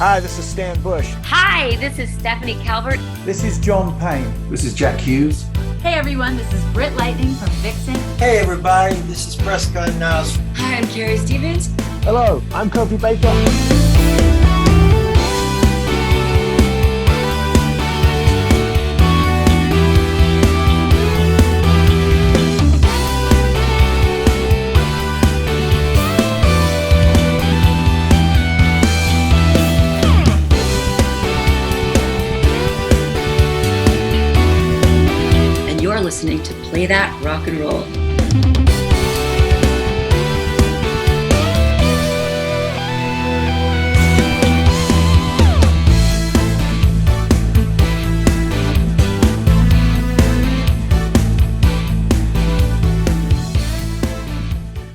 Hi, this is Stan Bush. Hi, this is Stephanie Calvert. This is John Payne. This is Jack Hughes. Hey everyone, this is Britt Lightning from Vixen. Hey everybody, this is Prescott Niles. Hi, I'm Carrie Stevens. Hello, I'm Kofi Baker. You're listening to Play That Rock and Roll.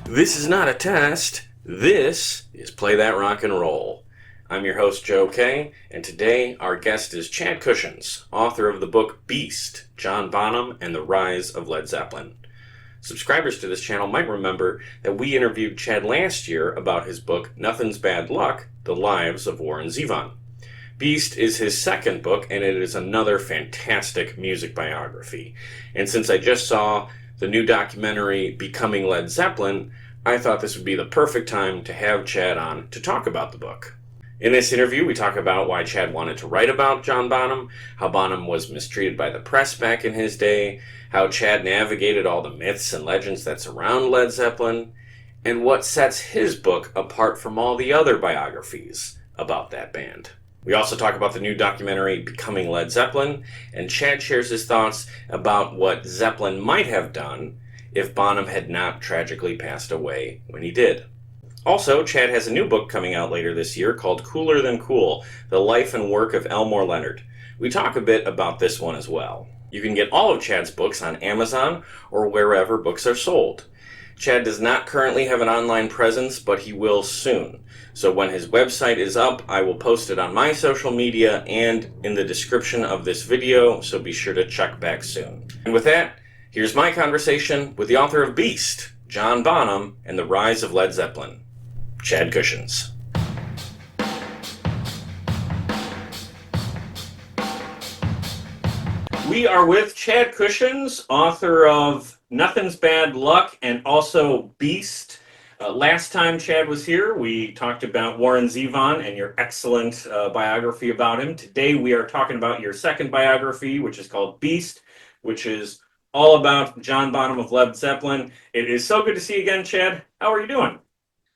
This is not a test. This is Play That Rock and Roll. I'm your host, Joe Kay, and today our guest is Chad Kushins, author of the book Beast, John Bonham and the Rise of Led Zeppelin. Subscribers to this channel might remember that we interviewed Chad last year about his book Nothing's Bad Luck, The Lives of Warren Zevon. Beast is his second book, and it is another fantastic music biography. And since I just saw the new documentary Becoming Led Zeppelin, I thought this would be the perfect time to have Chad on to talk about the book. In this interview, we talk about why Chad wanted to write about John Bonham, how Bonham was mistreated by the press back in his day, how Chad navigated all the myths and legends that surround Led Zeppelin, and what sets his book apart from all the other biographies about that band. We also talk about the new documentary Becoming Led Zeppelin, and Chad shares his thoughts about what Zeppelin might have done if Bonham had not tragically passed away when he did. Also, Chad has a new book coming out later this year called Cooler Than Cool, The Life and Work of Elmore Leonard. We talk a bit about this one as well. You can get all of Chad's books on Amazon or wherever books are sold. Chad does not currently have an online presence, but he will soon. So when his website is up, I will post it on my social media and in the description of this video, so be sure to check back soon. And with that, here's my conversation with the author of Beast, John Bonham, and the Rise of Led Zeppelin, Chad Kushins. We are with Chad Kushins, author of Nothing's Bad Luck and also Beast. Last time Chad was here, we talked about Warren Zevon and your excellent biography about him. Today we are talking about your second biography, which is called Beast, which is all about John Bonham of Led Zeppelin. It is so good to see you again, Chad. How are you doing?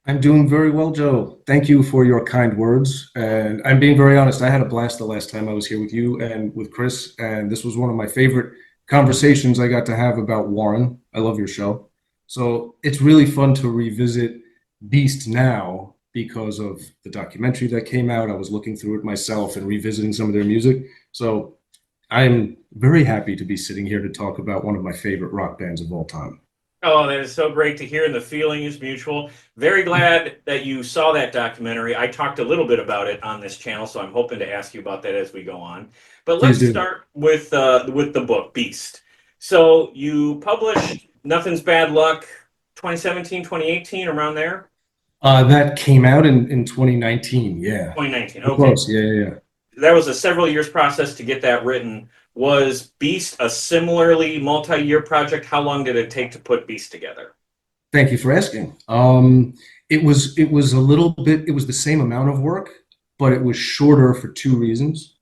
I'm doing very well, Joe. Thank you for your kind words. And I'm being very honest. I had a blast the last time I was here with you and with Chris. And this was one of my favorite conversations I got to have about Warren. I love your show. So it's really fun to revisit Beast now because of the documentary that came out. I was looking through it myself and revisiting some of their music. So I'm very happy to be sitting here to talk about one of my favorite rock bands of all time. Oh, that is so great to hear, and the feeling is mutual. Very glad that you saw that documentary. I talked a little bit about it on this channel, so I'm hoping to ask you about that as we go on. But let's start with the book, Beast. So you published Nothing's Bad Luck 2017, 2018, around there? That came out in 2019, yeah. 2019, okay. Close, yeah. That was a several years process to get that written. Was Beast a similarly multi-year project? How long did it take to put Beast together? Thank you for asking. It was a little bit, it was the same amount of work, but it was shorter for two reasons.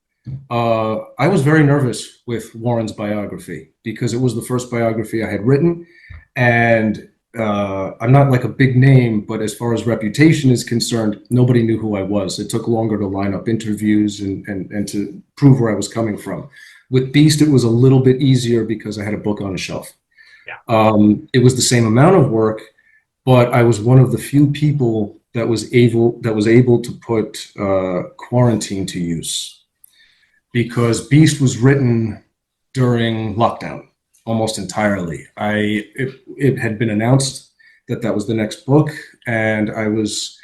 I was very nervous with Warren's biography because it was the first biography I had written, and I'm not like a big name, but as far as reputation is concerned, nobody knew who I was. It took longer to line up interviews and to prove where I was coming from. With Beast, it was a little bit easier because I had a book on a shelf. Yeah. It was the same amount of work, but I was one of the few people that was able to put quarantine to use, because Beast was written during lockdown almost entirely. It had been announced that was the next book, and I was.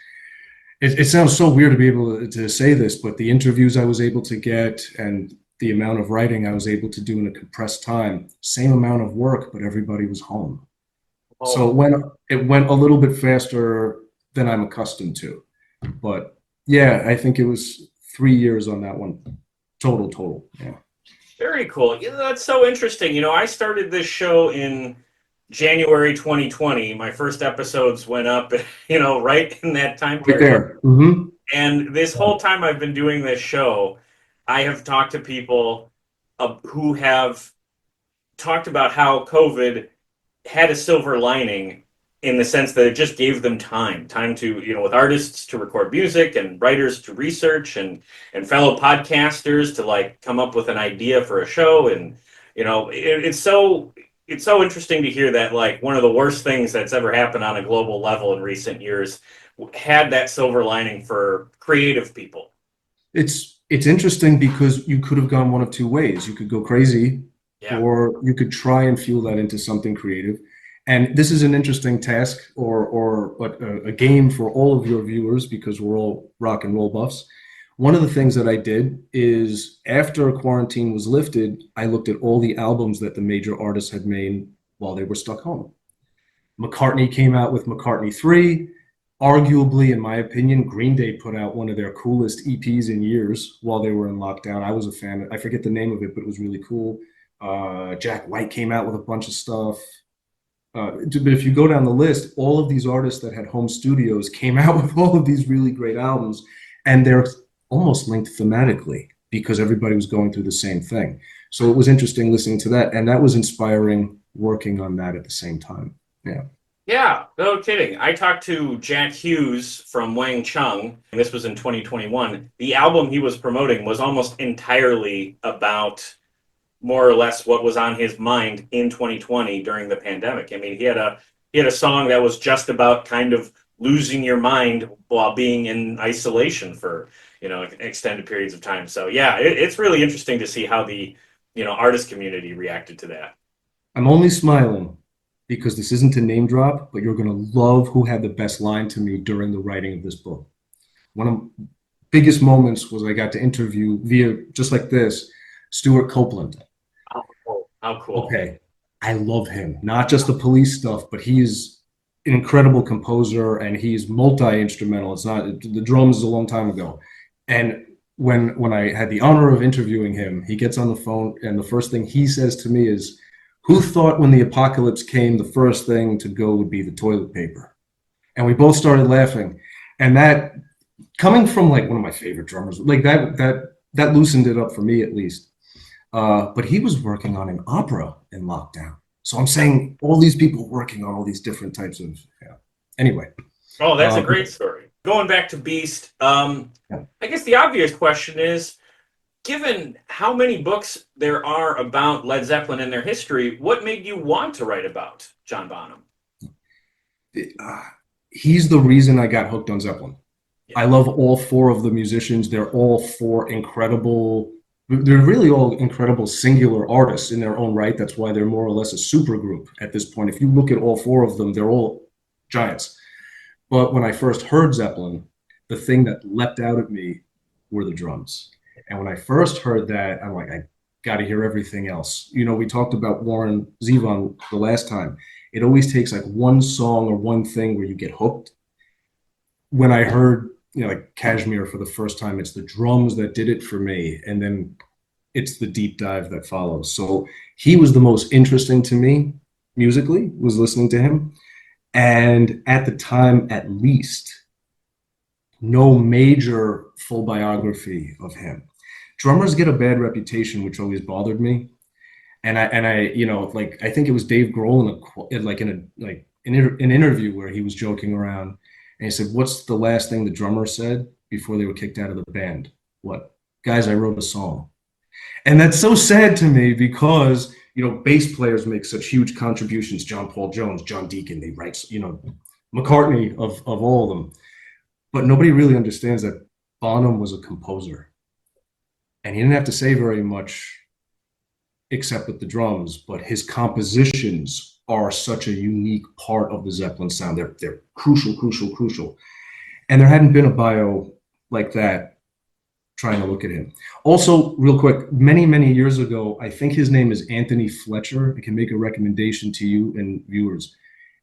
It sounds so weird to be able to say this, but the interviews I was able to get and the amount of writing I was able to do in a compressed time, same amount of work, but everybody was home. Oh. So it went a little bit faster than I'm accustomed to. But yeah, I think it was 3 years on that one. Total. Yeah. Very cool. That's so interesting. I started this show in January 2020. My first episodes went up, right in that time Right period. there. Mm-hmm. And this whole time I've been doing this show, I have talked to people who have talked about how COVID had a silver lining in the sense that it just gave them time to, with artists to record music and writers to research and fellow podcasters to like come up with an idea for a show. And, it's so interesting to hear that like one of the worst things that's ever happened on a global level in recent years had that silver lining for creative people. It's interesting because you could have gone one of two ways. You could go crazy, Yeah. or you could try and fuel that into something creative. And this is an interesting task or a game for all of your viewers because we're all rock and roll buffs. One of the things that I did is after quarantine was lifted, I looked at all the albums that the major artists had made while they were stuck home. McCartney came out with McCartney 3. Arguably, in my opinion, Green Day put out one of their coolest EPs in years while they were in lockdown. I was a fan. I forget the name of it, but it was really cool. Jack White came out with a bunch of stuff. But if you go down the list, all of these artists that had home studios came out with all of these really great albums, and they're almost linked thematically because everybody was going through the same thing. So it was interesting listening to that, and that was inspiring working on that at the same time. Yeah. Yeah, no kidding. I talked to Jack Hughes from Wang Chung, and this was in 2021. The album he was promoting was almost entirely about more or less what was on his mind in 2020 during the pandemic. I mean, he had a song that was just about kind of losing your mind while being in isolation for, extended periods of time. So yeah, it's really interesting to see how the, artist community reacted to that. I'm only smiling because this isn't a name drop, but you're going to love who had the best line to me during the writing of this book. One of the biggest moments was I got to interview via just like this, Stuart Copeland. How cool. Okay. I love him. Not just the police stuff, but he is an incredible composer and he's multi-instrumental. It's not the drums is a long time ago. And when I had the honor of interviewing him, he gets on the phone and the first thing he says to me is, "Who thought when the apocalypse came, the first thing to go would be the toilet paper?" And we both started laughing. And that coming from like one of my favorite drummers, like that loosened it up for me at least. But he was working on an opera in lockdown. So I'm saying all these people working on all these different types of, Anyway. Oh, that's a great story. Going back to Beast, I guess the obvious question is, given how many books there are about Led Zeppelin and their history, what made you want to write about John Bonham? He's the reason I got hooked on Zeppelin. Yeah. I love all four of the musicians. They're all four incredible. They're really all incredible singular artists in their own right. That's why they're more or less a super group at this point. If you look at all four of them, they're all giants. But when I first heard Zeppelin, the thing that leapt out at me were the drums. And when I first heard that, I'm like, I got to hear everything else. We talked about Warren Zevon the last time. It always takes like one song or one thing where you get hooked. When I heard like Kashmir for the first time, it's the drums that did it for me. And then it's the deep dive that follows. So he was the most interesting to me musically, was listening to him. And at the time, at least, no major full biography of him. Drummers get a bad reputation, which always bothered me. And I I think it was Dave Grohl in an interview where he was joking around. And he said, "What's the last thing the drummer said before they were kicked out of the band?" "What? Guys, I wrote a song." And that's so sad to me because, bass players make such huge contributions. John Paul Jones, John Deacon, they write, McCartney of all of them. But nobody really understands that Bonham was a composer. And he didn't have to say very much except with the drums, but his compositions are such a unique part of the Zeppelin sound. They're crucial. And there hadn't been a bio like that trying to look at him. Also, real quick, many years ago, I think his name is Anthony Fletcher. I can make a recommendation to you and viewers.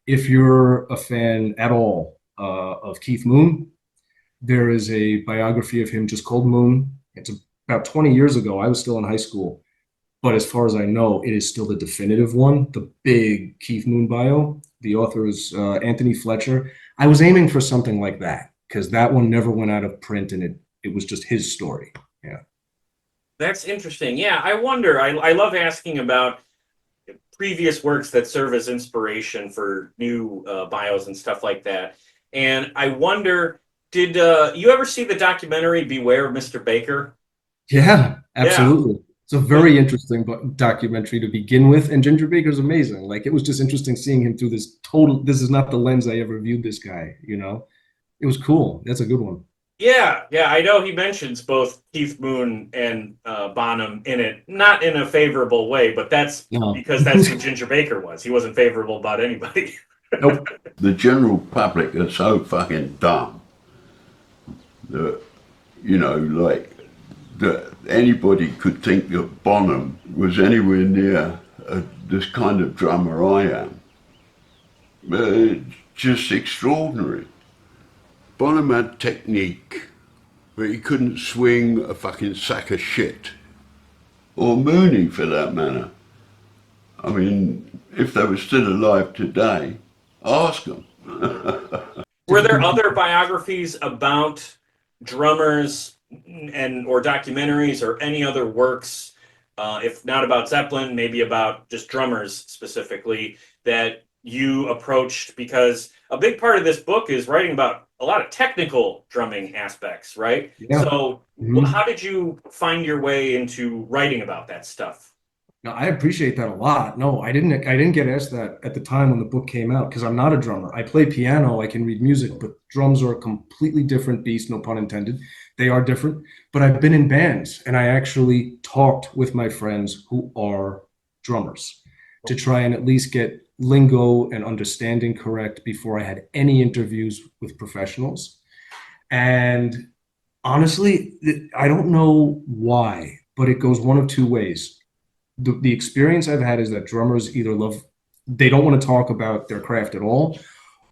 If you're a fan at all of Keith Moon, There is a biography of him just called Moon. It's about 20 years ago. I was still in high school. But as far as I know, it is still the definitive one, the big Keith Moon bio. The author is Anthony Fletcher. I was aiming for something like that because that one never went out of print and it was just his story. Yeah. That's interesting. Yeah, I wonder. I love asking about previous works that serve as inspiration for new bios and stuff like that. And I wonder, did you ever see the documentary Beware of Mr. Baker? Yeah, absolutely. It's a very interesting documentary to begin with, and Ginger Baker's amazing. Like, it was just interesting seeing him through this is not the lens I ever viewed this guy, you know? It was cool. That's a good one. Yeah, I know he mentions both Keith Moon and Bonham in it, not in a favorable way, but that's because that's who Ginger Baker was. He wasn't favorable about anybody. Nope. The general public are so fucking dumb that, that anybody could think that Bonham was anywhere near this kind of drummer I am. It's just extraordinary. Bonham had technique, but he couldn't swing a fucking sack of shit. Or Mooney, for that matter. I mean, if they were still alive today, ask them. Were there other biographies about drummers or documentaries or any other works, if not about Zeppelin, maybe about just drummers specifically, that you approached? Because a big part of this book is writing about a lot of technical drumming aspects, right? Yeah. So how did you find your way into writing about that stuff? No, I appreciate that a lot. No, I didn't get asked that at the time when the book came out because I'm not a drummer. I play piano, I can read music, but drums are a completely different beast, no pun intended. They are different, but I've been in bands and I actually talked with my friends who are drummers to try and at least get lingo and understanding correct before I had any interviews with professionals. And honestly, I don't know why, but it goes one of two ways. The experience I've had is that drummers either they don't want to talk about their craft at all,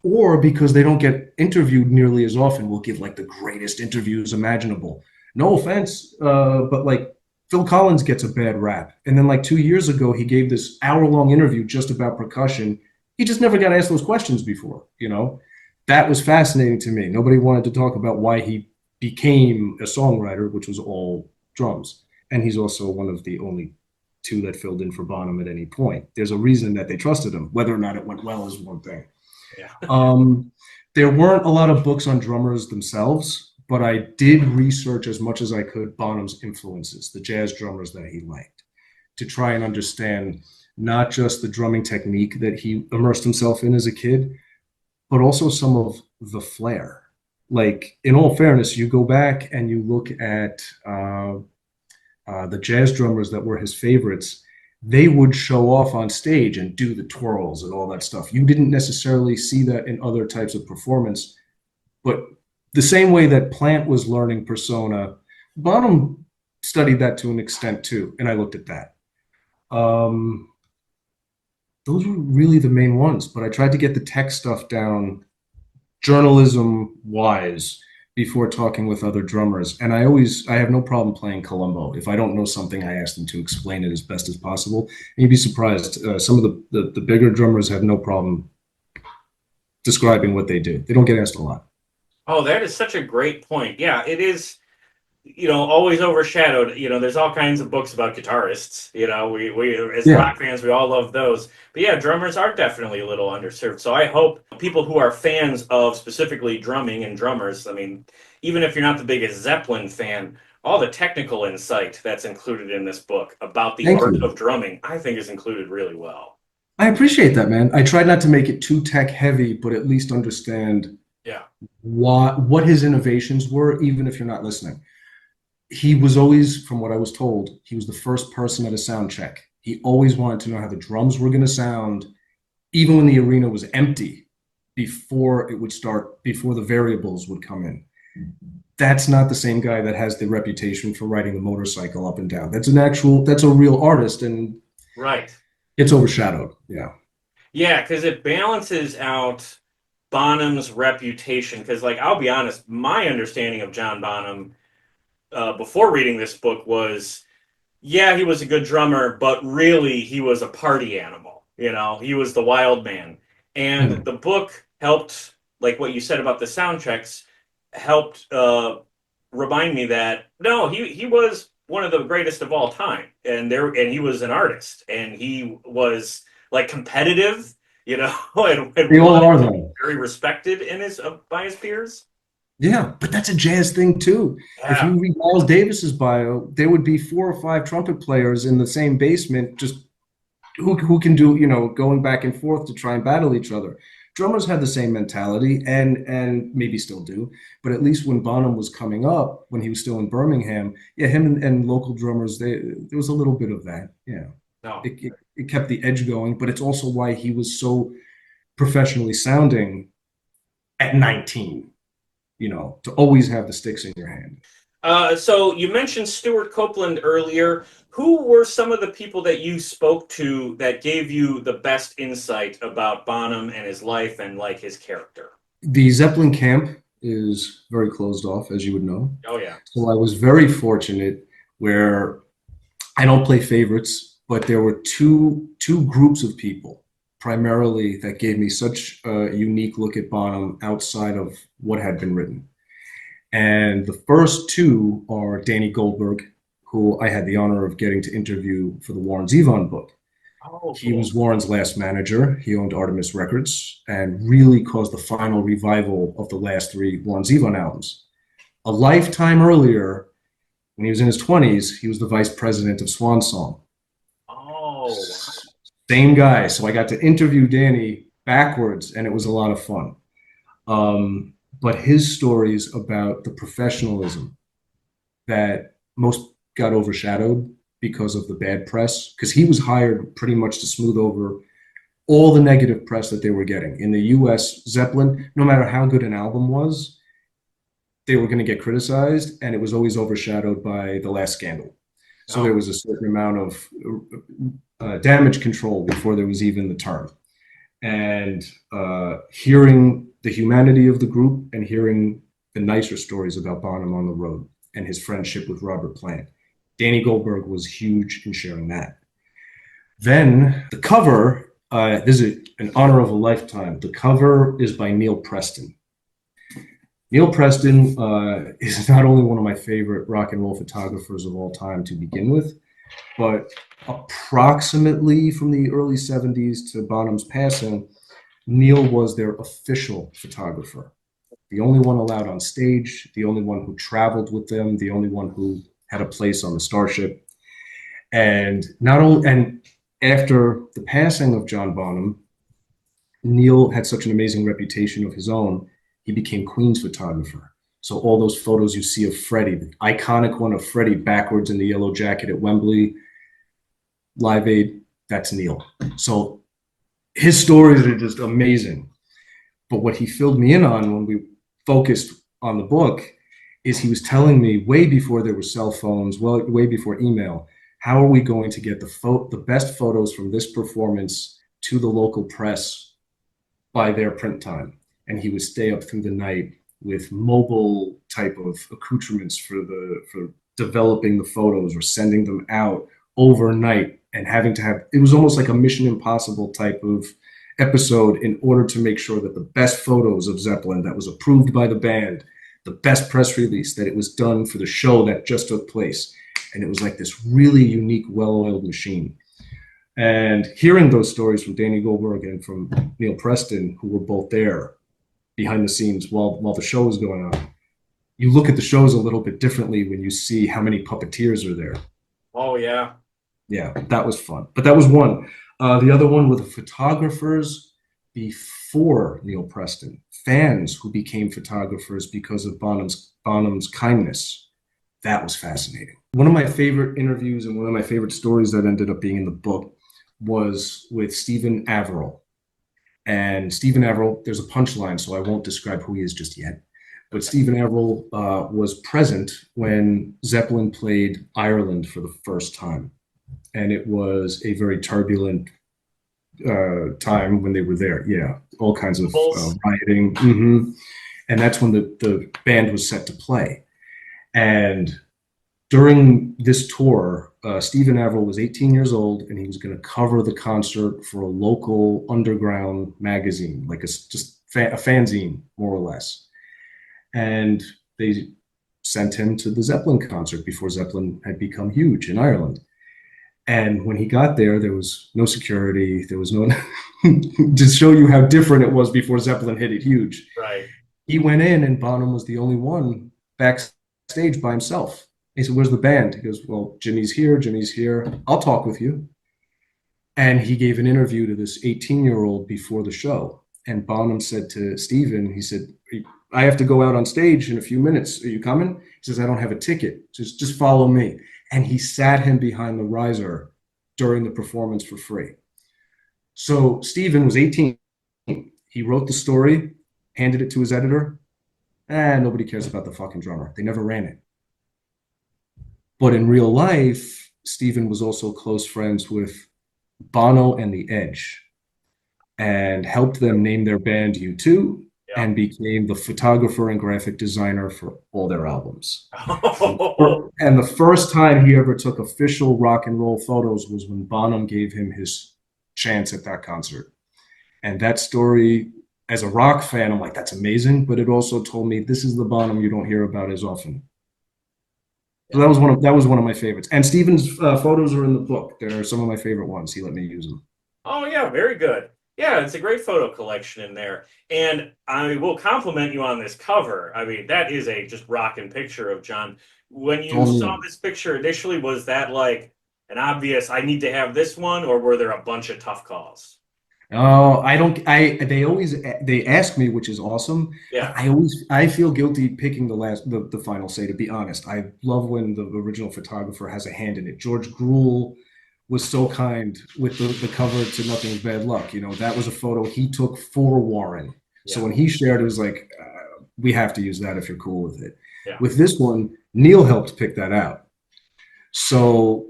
or because they don't get interviewed nearly as often, will give like the greatest interviews imaginable. No offense, but like Phil Collins gets a bad rap. And then like 2 years ago, he gave this hour-long interview just about percussion. He just never got asked those questions before, you know? That was fascinating to me. Nobody wanted to talk about why he became a songwriter, which was all drums. And he's also one of the only two that filled in for Bonham at any point. There's a reason that they trusted him. Whether or not it went well is one thing. Yeah. There weren't a lot of books on drummers themselves, but I did research as much as I could Bonham's influences, the jazz drummers that he liked, to try and understand not just the drumming technique that he immersed himself in as a kid, but also some of the flair. Like, in all fairness, you go back and you look at the jazz drummers that were his favorites, they would show off on stage and do the twirls and all that stuff. You didn't necessarily see that in other types of performance, but the same way that Plant was learning persona, Bonham studied that to an extent too, and I looked at that. Those were really the main ones, but I tried to get the tech stuff down journalism-wise before talking with other drummers. And I have no problem playing Columbo. If I don't know something, I ask them to explain it as best as possible. And you'd be surprised. Some of the bigger drummers have no problem describing what they do. They don't get asked a lot. Oh, that is such a great point. Yeah, it is, always overshadowed. There's all kinds of books about guitarists. We as rock fans, we all love those. But yeah, drummers are definitely a little underserved. So I hope people who are fans of specifically drumming and drummers, I mean, even if you're not the biggest Zeppelin fan, all the technical insight that's included in this book about the art of drumming, I think is included really well. I appreciate that, man. I tried not to make it too tech heavy, but at least understand what his innovations were, even if you're not listening. He was always, from what I was told, he was the first person at a sound check. He always wanted to know how the drums were going to sound, even when the arena was empty, before it would start, before the variables would come in. That's not the same guy that has the reputation for riding the motorcycle up and down. That's a real artist, and right. It's overshadowed. Yeah. Yeah, because it balances out Bonham's reputation? Because, like, I'll be honest, my understanding of John Bonham before reading this book was, yeah, he was a good drummer, but really he was a party animal. You know, he was the wild man. And the book helped, like what you said about the sound checks, helped remind me that no, he was one of the greatest of all time, and he was an artist, and he was like competitive, you know, and They all are though. very respected in his by his peers. Yeah, but that's a jazz thing too. Yeah. If you read Miles Davis's bio, there would be 4 or 5 trumpet players in the same basement, just who can do, you know, going back and forth to try and battle each other. Drummers had the same mentality and maybe still do, but at least when Bonham was coming up, when he was still in Birmingham, yeah, him and local drummers, there was a little bit of that. Yeah, No. it kept the edge going, but it's also why he was so professionally sounding at 19. You know, to always have the sticks in your hand. So you mentioned Stuart Copeland earlier. Who were some of the people that you spoke to that gave you the best insight about Bonham and his life and like his character? The Zeppelin camp is very closed off, as you would know. Oh yeah. So I was very fortunate where I don't play favorites, but there were two groups of people primarily that gave me such a unique look at Bonham outside of what had been written. And the first 2 are Danny Goldberg, who I had the honor of getting to interview for the Warren Zevon book. Oh, He was Warren's last manager. He owned Artemis Records and really caused the final revival of the last 3 Warren Zevon albums. A lifetime earlier, when he was in his 20s, he was the vice president of Swan Song. Oh. Same guy. So I got to interview Danny backwards, and it was a lot of fun. But his stories about the professionalism that most got overshadowed because of the bad press, because he was hired pretty much to smooth over all the negative press that they were getting. In the US, Zeppelin, no matter how good an album was, they were going to get criticized, and it was always overshadowed by the last scandal. So there was a certain amount of damage control before there was even the term. And hearing the humanity of the group and hearing the nicer stories about Bonham on the road and his friendship with Robert Plant. Danny Goldberg was huge in sharing that. Then the cover, this is an honor of a lifetime. The cover is by Neil Preston. Neil Preston is not only one of my favorite rock and roll photographers of all time to begin with, but approximately from the early 70s to Bonham's passing, Neil was their official photographer. The only one allowed on stage, the only one who traveled with them, the only one who had a place on the Starship. And after the passing of John Bonham, Neil had such an amazing reputation of his own, he became Queen's photographer. So all those photos you see of Freddie, the iconic one of Freddie backwards in the yellow jacket at Wembley, Live Aid, that's Neil. So his stories are just amazing. But what he filled me in on when we focused on the book is he was telling me way before there were cell phones, well, way before email, how are we going to get the best photos from this performance to the local press by their print time? And he would stay up through the night with mobile type of accoutrements for developing the photos or sending them out overnight and having to have, it was almost like a Mission Impossible type of episode in order to make sure that the best photos of Zeppelin that was approved by the band, the best press release, that it was done for the show that just took place. And it was like this really unique, well-oiled machine. And hearing those stories from Danny Goldberg and from Neil Preston, who were both there behind the scenes while the show was going on, you look at the shows a little bit differently when you see how many puppeteers are there. Oh, yeah. Yeah, that was fun. But that was one. The other one were the photographers before Neil Preston, fans who became photographers because of Bonham's kindness. That was fascinating. One of my favorite interviews and one of my favorite stories that ended up being in the book was with Stephen Averill. And Stephen Averill, there's a punchline, so I won't describe who he is just yet. But Stephen Averill was present when Zeppelin played Ireland for the first time. And it was a very turbulent time when they were there. Yeah, all kinds of Bulls. rioting. And that's when the band was set to play. And during this tour, Stephen Averill was 18 years old, and he was going to cover the concert for a local underground magazine, like a fanzine, more or less. And they sent him to the Zeppelin concert before Zeppelin had become huge in Ireland. And when he got there, there was no security. There was no to show you how different it was before Zeppelin hit it huge. Right. He went in, and Bonham was the only one backstage by himself. He said, "Where's the band?" He goes, "Well, Jimmy's here. Jimmy's here. I'll talk with you." And he gave an interview to this 18-year-old before the show. And Bonham said to Stephen, he said, "I have to go out on stage in a few minutes. Are you coming?" He says, "I don't have a ticket. Just follow me." And he sat him behind the riser during the performance for free. So Stephen was 18. He wrote the story, handed it to his editor. Nobody cares about the fucking drummer. They never ran it. But in real life, Stephen was also close friends with Bono and The Edge and helped them name their band U2 and became the photographer and graphic designer for all their albums. And the first time he ever took official rock and roll photos was when Bonham gave him his chance at that concert. And that story, as a rock fan, I'm like, that's amazing. But it also told me this is the Bonham you don't hear about as often. So that was one of my favorites. And Stephen's photos are in the book. They're some of my favorite ones. He let me use them. Oh, yeah, very good. Yeah, it's a great photo collection in there. And I will compliment you on this cover. I mean, that is a just rocking picture of John. When you saw this picture initially, was that like an obvious, I need to have this one, or were there a bunch of tough calls? Oh, they ask me, which is awesome. Yeah. I feel guilty picking the final say, to be honest. I love when the original photographer has a hand in it. George Gruhl was so kind with the cover to Nothing's Bad Luck. You know, that was a photo he took for Warren. Yeah. So when he shared, it was like, we have to use that if you're cool with it. Yeah. With this one, Neil helped pick that out. So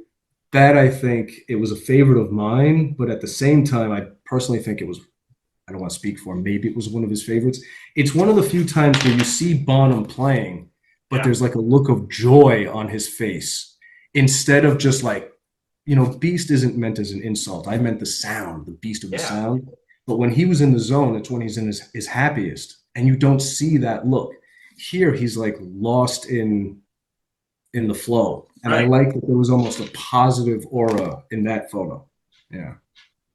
that, I think, it was a favorite of mine, but at the same time, I personally think it was, I don't want to speak for him, maybe it was one of his favorites. It's one of the few times where you see Bonham playing, but there's like a look of joy on his face instead of just like, you know, beast isn't meant as an insult. I meant the sound, the beast of the sound. But when he was in the zone, it's when he's in his happiest, and you don't see that look. Here, he's like lost in the flow. And I like that there was almost a positive aura in that photo. Yeah.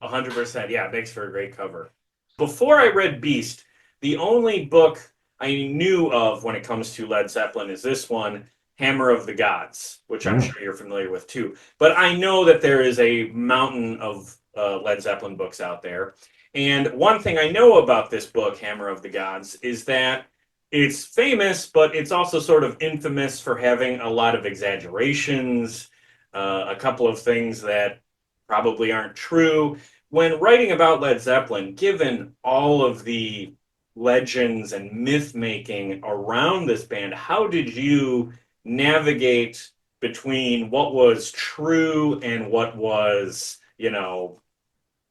100%. Yeah, it makes for a great cover. Before I read Beast, the only book I knew of when it comes to Led Zeppelin is this one, Hammer of the Gods, which I'm sure you're familiar with too. But I know that there is a mountain of Led Zeppelin books out there. And one thing I know about this book, Hammer of the Gods, is that it's famous, but it's also sort of infamous for having a lot of exaggerations, a couple of things that probably aren't true. When writing about Led Zeppelin, given all of the legends and myth-making around this band, how did you navigate between what was true and what was, you know,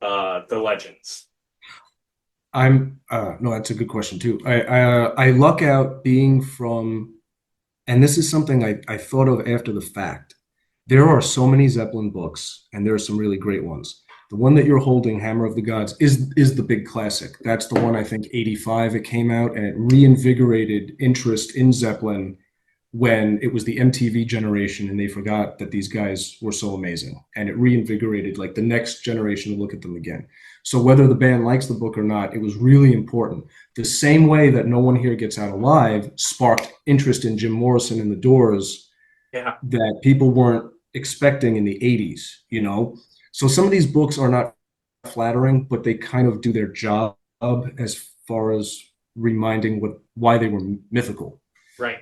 the legends? No, that's a good question too. I luck out being from, and this is something I thought of after the fact. There are so many Zeppelin books, and there are some really great ones. The one that you're holding, Hammer of the Gods, is the big classic. That's the one, I think, 85 it came out, and it reinvigorated interest in Zeppelin when it was the MTV generation and they forgot that these guys were so amazing. And it reinvigorated like the next generation to look at them again. So whether the band likes the book or not, it was really important. The same way that No One Here Gets Out Alive sparked interest in Jim Morrison and the Doors that people weren't expecting in the 80s, you know? So some of these books are not flattering, but they kind of do their job as far as reminding why they were mythical. Right.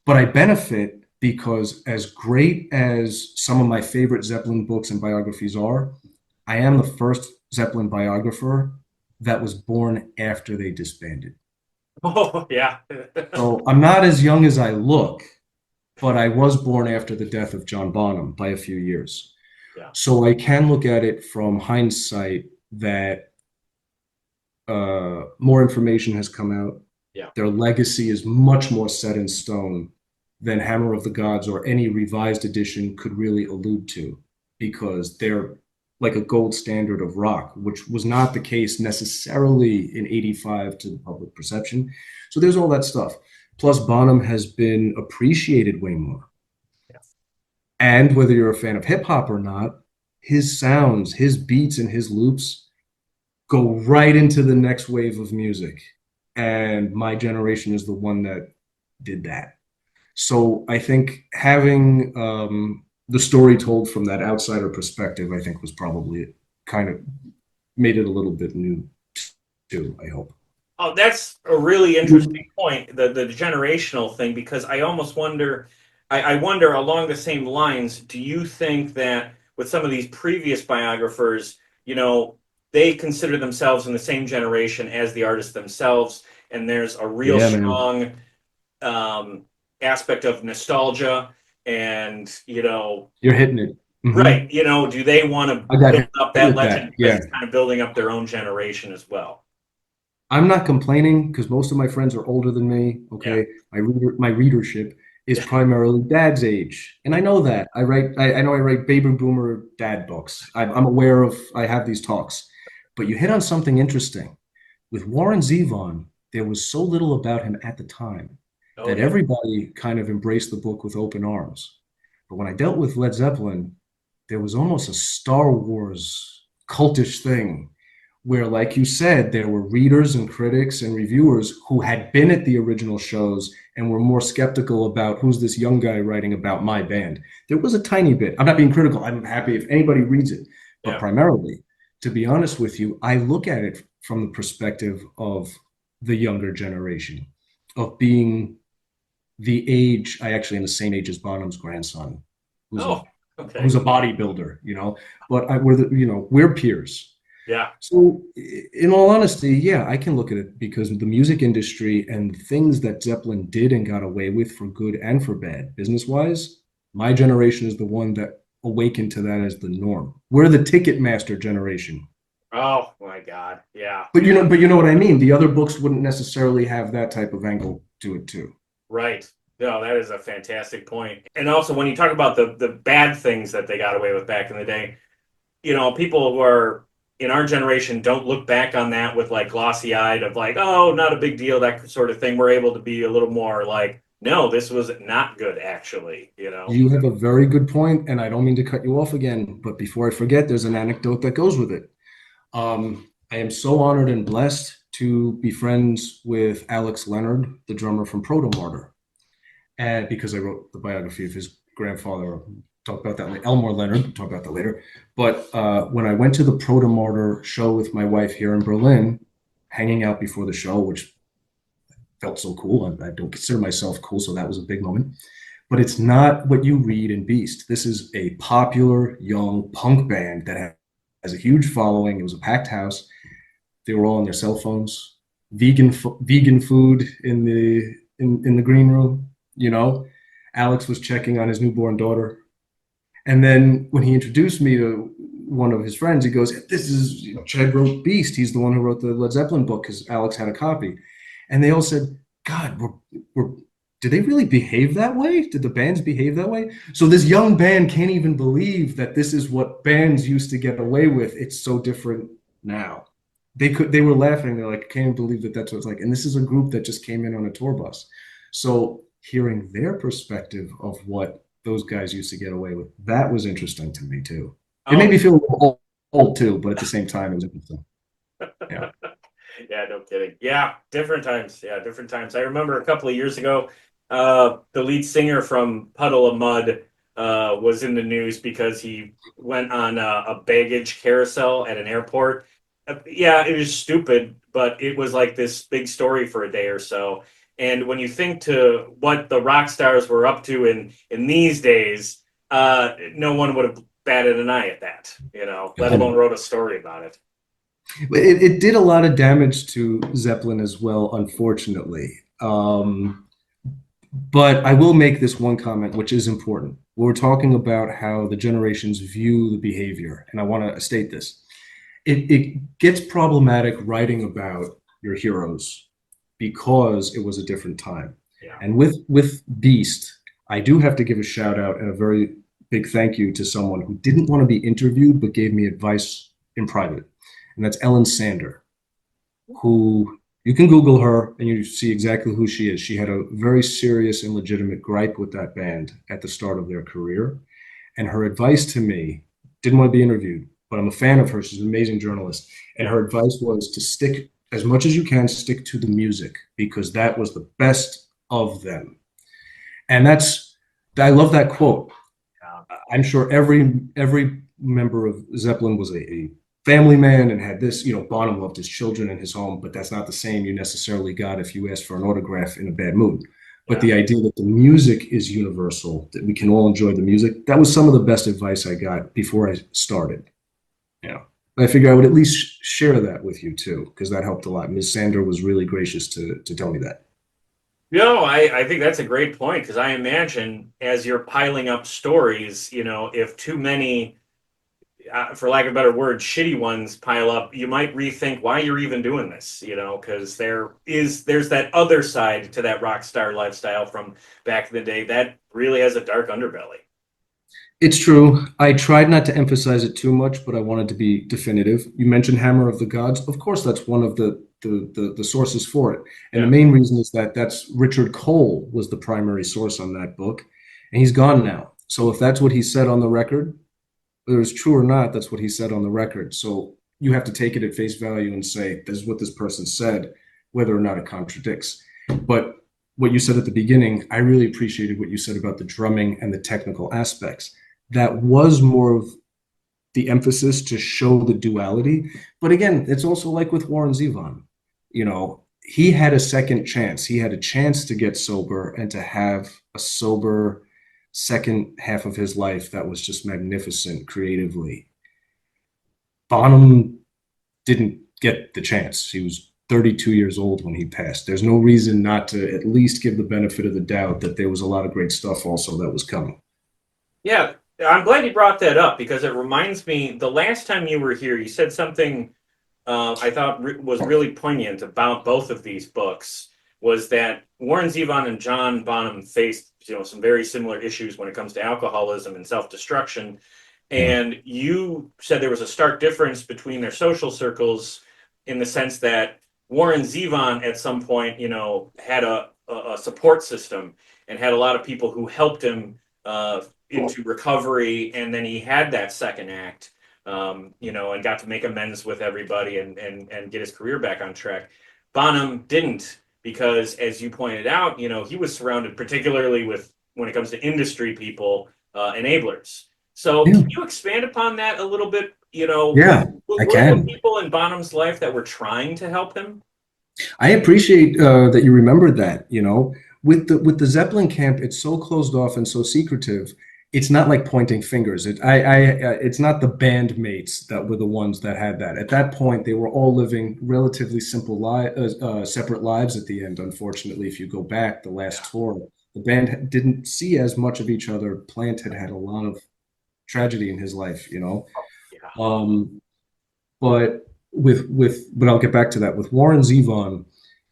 But I benefit because as great as some of my favorite Zeppelin books and biographies are, I am the first Zeppelin biographer that was born after they disbanded. Oh, yeah. So I'm not as young as I look, but I was born after the death of John Bonham by a few years. So I can look at it from hindsight that more information has come out. Yeah. Their legacy is much more set in stone than Hammer of the Gods or any revised edition could really allude to, because they're like a gold standard of rock, which was not the case necessarily in 85 to the public perception. So there's all that stuff. Plus, Bonham has been appreciated way more. And whether you're a fan of hip hop or not, his sounds, his beats, and his loops go right into the next wave of music. And my generation is the one that did that. So I think having the story told from that outsider perspective, I think was probably kind of made it a little bit new too, I hope. Oh, that's a really interesting point, the generational thing, because I almost wonder, I wonder along the same lines, do you think that with some of these previous biographers, they consider themselves in the same generation as the artists themselves, and there's a real strong aspect of nostalgia, and, You're hitting it. Mm-hmm. Right, do they want to build up that legend because it's kind of building up their own generation as well? I'm not complaining because most of my friends are older than me. Okay, my readership is primarily dad's age, and I know that. I know I write baby boomer dad books. I'm aware of. I have these talks, but you hit on something interesting. With Warren Zevon, there was so little about him at the time that everybody kind of embraced the book with open arms. But when I dealt with Led Zeppelin, there was almost a Star Wars cultish thing, where, like you said, there were readers and critics and reviewers who had been at the original shows and were more skeptical about who's this young guy writing about my band. There was a tiny bit. I'm not being critical. I'm happy if anybody reads it. But primarily, to be honest with you, I look at it from the perspective of the younger generation, of being the age, I actually am the same age as Bonham's grandson, who's a bodybuilder, but we're peers. Yeah. So in all honesty, I can look at it because the music industry and things that Zeppelin did and got away with for good and for bad, business-wise, my generation is the one that awakened to that as the norm. We're the Ticketmaster generation. Oh my God. Yeah. But you know what I mean? The other books wouldn't necessarily have that type of angle to it too. Right. No, that is a fantastic point. And also when you talk about the bad things that they got away with back in the day, people who are in our generation don't look back on that with like glossy eyed of like, oh, not a big deal, that sort of thing. We're able to be a little more like, no, this was not good, actually. You have a very good point, and I don't mean to cut you off again, but before I forget, there's an anecdote that goes with it. I am so honored and blessed to be friends with Alex Leonard, the drummer from Proto-Martyr, and because I wrote the biography of his grandfather. I'll talk about that later. Elmore Leonard, talk about that later. But when I went to the Proto-Martyr show with my wife here in Berlin, hanging out before the show, which felt so cool. I don't consider myself cool, so that was a big moment. But it's not what you read in Beast. This is a popular young punk band that has a huge following. It was a packed house. They were all on their cell phones. Vegan food in the green room. Alex was checking on his newborn daughter. And then when he introduced me to one of his friends, he goes, this is, Chad wrote Beast. He's the one who wrote the Led Zeppelin book because Alex had a copy. And they all said, God, did they really behave that way? Did the bands behave that way? So this young band can't even believe that this is what bands used to get away with. It's so different now. They were laughing. They're like, can't believe that that's what it's like. And this is a group that just came in on a tour bus. So hearing their perspective of what those guys used to get away with, that was interesting to me too. It made me feel a little old too, but at the same time, it was interesting. Yeah. Yeah, no kidding. Yeah, different times. I remember a couple of years ago, the lead singer from Puddle of Mud was in the news because he went on a baggage carousel at an airport. It was stupid, but it was like this big story for a day or so. And when you think to what the rock stars were up to in these days, no one would have batted an eye at that, let alone wrote a story about it. It did a lot of damage to Zeppelin as well, unfortunately. But I will make this one comment, which is important, we're talking about how the generations view the behavior, and I want to state this. It gets problematic writing about your heroes because it was a different time. Yeah. And with Beast, I do have to give a shout out and a very big thank you to someone who didn't want to be interviewed but gave me advice in private. And that's Ellen Sander, who you can Google her and you see exactly who she is. She had a very serious and legitimate gripe with that band at the start of their career. And her advice to me, didn't want to be interviewed, but I'm a fan of her. She's an amazing journalist. And her advice was to stick, as much as you can, stick to the music, because that was the best of them. And I love that quote. I'm sure every member of Zeppelin was a family man and had this, Bonham loved his children and his home, but that's not the same you necessarily got if you asked for an autograph in a bad mood. But the idea that the music is universal, that we can all enjoy the music, that was some of the best advice I got before I started. I figure I would at least share that with you too, because that helped a lot. Ms. Sander was really gracious to tell me that. I think that's a great point, because I imagine as you're piling up stories, if too many, for lack of a better word, shitty ones pile up, you might rethink why you're even doing this, because there's that other side to that rock star lifestyle from back in the day that really has a dark underbelly. It's true. I tried not to emphasize it too much, but I wanted to be definitive. You mentioned Hammer of the Gods. Of course, that's one of the sources for it. And the main reason is that's Richard Cole was the primary source on that book, and he's gone now. So if that's what he said on the record, whether it's true or not, that's what he said on the record. So you have to take it at face value and say, this is what this person said, whether or not it contradicts. But what you said at the beginning, I really appreciated what you said about the drumming and the technical aspects. That was more of the emphasis to show the duality. But again, it's also like with Warren Zevon. He had a second chance. He had a chance to get sober and to have a sober second half of his life that was just magnificent creatively. Bonham didn't get the chance. He was 32 years old when he passed. There's no reason not to at least give the benefit of the doubt that there was a lot of great stuff also that was coming. Yeah, I'm glad you brought that up, because it reminds me, the last time you were here, you said something I thought was really poignant about both of these books, was that Warren Zevon and John Bonham faced some very similar issues when it comes to alcoholism and self-destruction. And you said there was a stark difference between their social circles, in the sense that Warren Zevon at some point, had a support system and had a lot of people who helped him into recovery, and then he had that second act, and got to make amends with everybody and get his career back on track. Bonham didn't, because, as you pointed out, he was surrounded, particularly with, when it comes to industry people, enablers. So can you expand upon that a little bit? I can. Were people in Bonham's life that were trying to help him? I appreciate that you remembered that. With the Zeppelin camp, it's so closed off and so secretive. It's not like pointing fingers. It's not the bandmates that were the ones that had that. At that point, they were all living relatively simple separate lives at the end. Unfortunately, if you go back, the last tour, the band didn't see as much of each other. Plant had a lot of tragedy in his life, but but I'll get back to that. With Warren Zevon,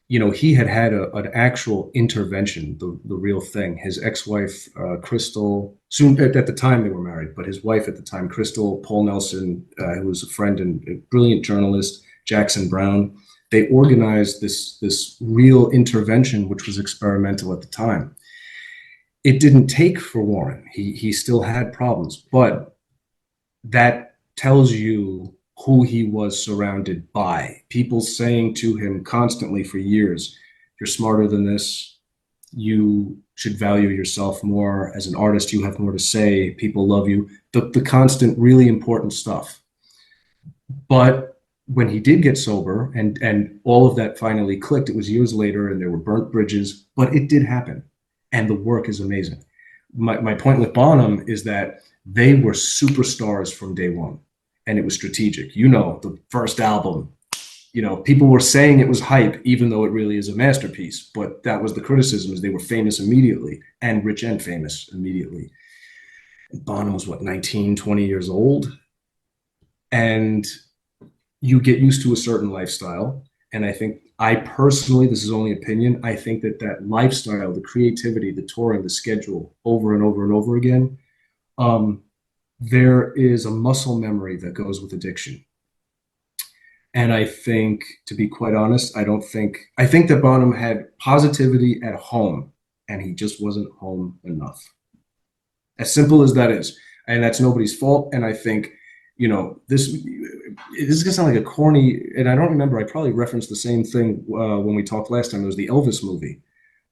he had an actual intervention, the real thing. His ex-wife, Crystal, soon at the time they were married, but his wife at the time, Crystal, Paul Nelson, who was a friend and a brilliant journalist, Jackson Brown, they organized this real intervention, which was experimental at the time. It didn't take for Warren. He still had problems, but that tells you who he was surrounded by. People saying to him constantly for years, you're smarter than this. You should value yourself more. As an artist, you have more to say. People love you. The constant, really important stuff. But when he did get sober and all of that finally clicked, it was years later and there were burnt bridges, but it did happen. And the work is amazing. My point with Bonham is that they were superstars from day one. And it was strategic. The first album, people were saying it was hype, even though it really is a masterpiece. But that was the criticism, is they were famous immediately, and rich and famous immediately. Bonham was what, 19, 20 years old? And you get used to a certain lifestyle. And I think I personally, this is only opinion, I think that that lifestyle, the creativity, the touring, the schedule over and over and over again, there is a muscle memory that goes with addiction. And I think, to be quite honest, I think that Bonham had positivity at home and he just wasn't home enough. As simple as that is. And that's nobody's fault. And I think, this is gonna sound like a corny, and I don't remember, I probably referenced the same thing when we talked last time. It was the Elvis movie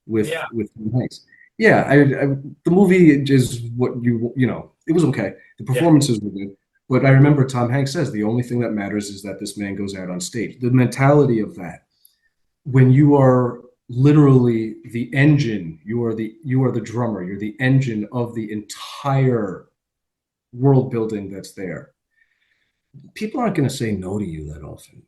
with Tom Hanks. Yeah, the movie is what it was okay. The performances were good. But I remember Tom Hanks says the only thing that matters is that this man goes out on stage. The mentality of that, when you are literally the engine, you are the drummer, you're the engine of the entire world building that's there. People aren't going to say no to you that often.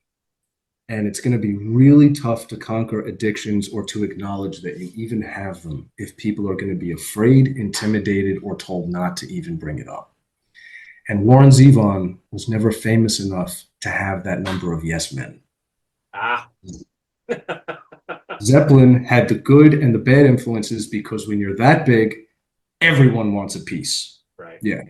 And it's going to be really tough to conquer addictions or to acknowledge that you even have them if people are going to be afraid, intimidated, or told not to even bring it up. And Warren Zevon was never famous enough to have that number of yes men. Zeppelin had the good and the bad influences because when you're that big, everyone wants a piece. Right. Yeah.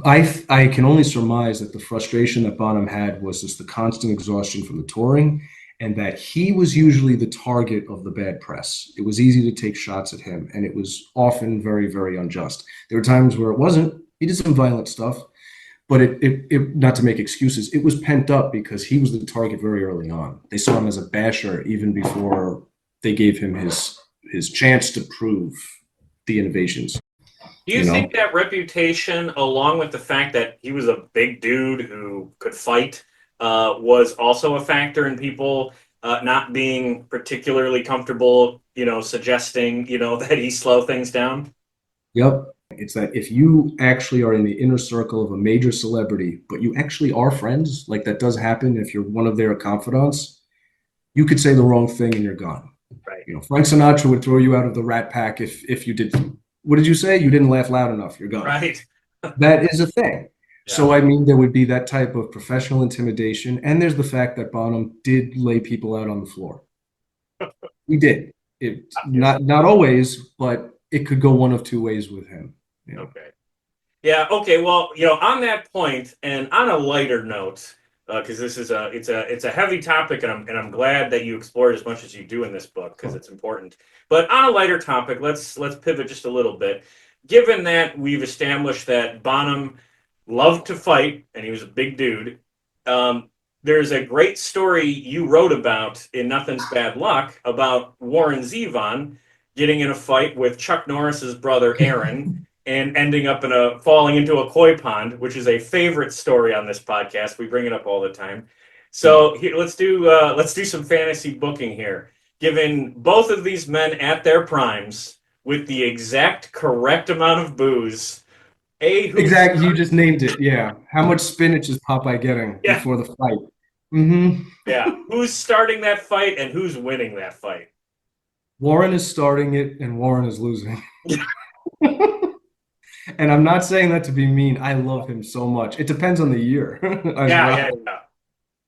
I can only surmise that the frustration that Bonham had was just the constant exhaustion from the touring, and that he was usually the target of the bad press. It was easy to take shots at him, and it was often very, very unjust. There were times where it wasn't. He did some violent stuff, but it not to make excuses, it was pent up because he was the target very early on. They saw him as a basher even before they gave him his chance to prove the innovations. Do you think that reputation, along with the fact that he was a big dude who could fight, was also a factor in people not being particularly comfortable, suggesting, that he slow things down? Yep. It's that if you actually are in the inner circle of a major celebrity, but you actually are friends, like that does happen if you're one of their confidants, you could say the wrong thing and you're gone. Right. Frank Sinatra would throw you out of the Rat Pack if you did. What did you say? You didn't laugh loud enough. You're gone. Right. That is a thing. Yeah. So, I mean, there would be that type of professional intimidation. And there's the fact that Bonham did lay people out on the floor. He did. Not always, but it could go one of two ways with him. Okay. Yeah. Okay. Well, on that point, and on a lighter note, because this is it's a heavy topic, and I'm glad that you explored as much as you do in this book because it's important. But on a lighter topic, let's pivot just a little bit. Given that we've established that Bonham loved to fight and he was a big dude, there's a great story you wrote about in Nothing's Bad Luck about Warren Zevon getting in a fight with Chuck Norris's brother Aaron. And ending up falling into a koi pond, which is a favorite story on this podcast. We bring it up all the time. So here, let's do some fantasy booking here. Given both of these men at their primes with the exact correct amount of booze, exactly, you just named it. Yeah, how much spinach is Popeye getting before the fight? Mm-hmm. Yeah, who's starting that fight and who's winning that fight? Warren is starting it, and Warren is losing. And I'm not saying that to be mean. I love him so much. It depends on the year. Yeah.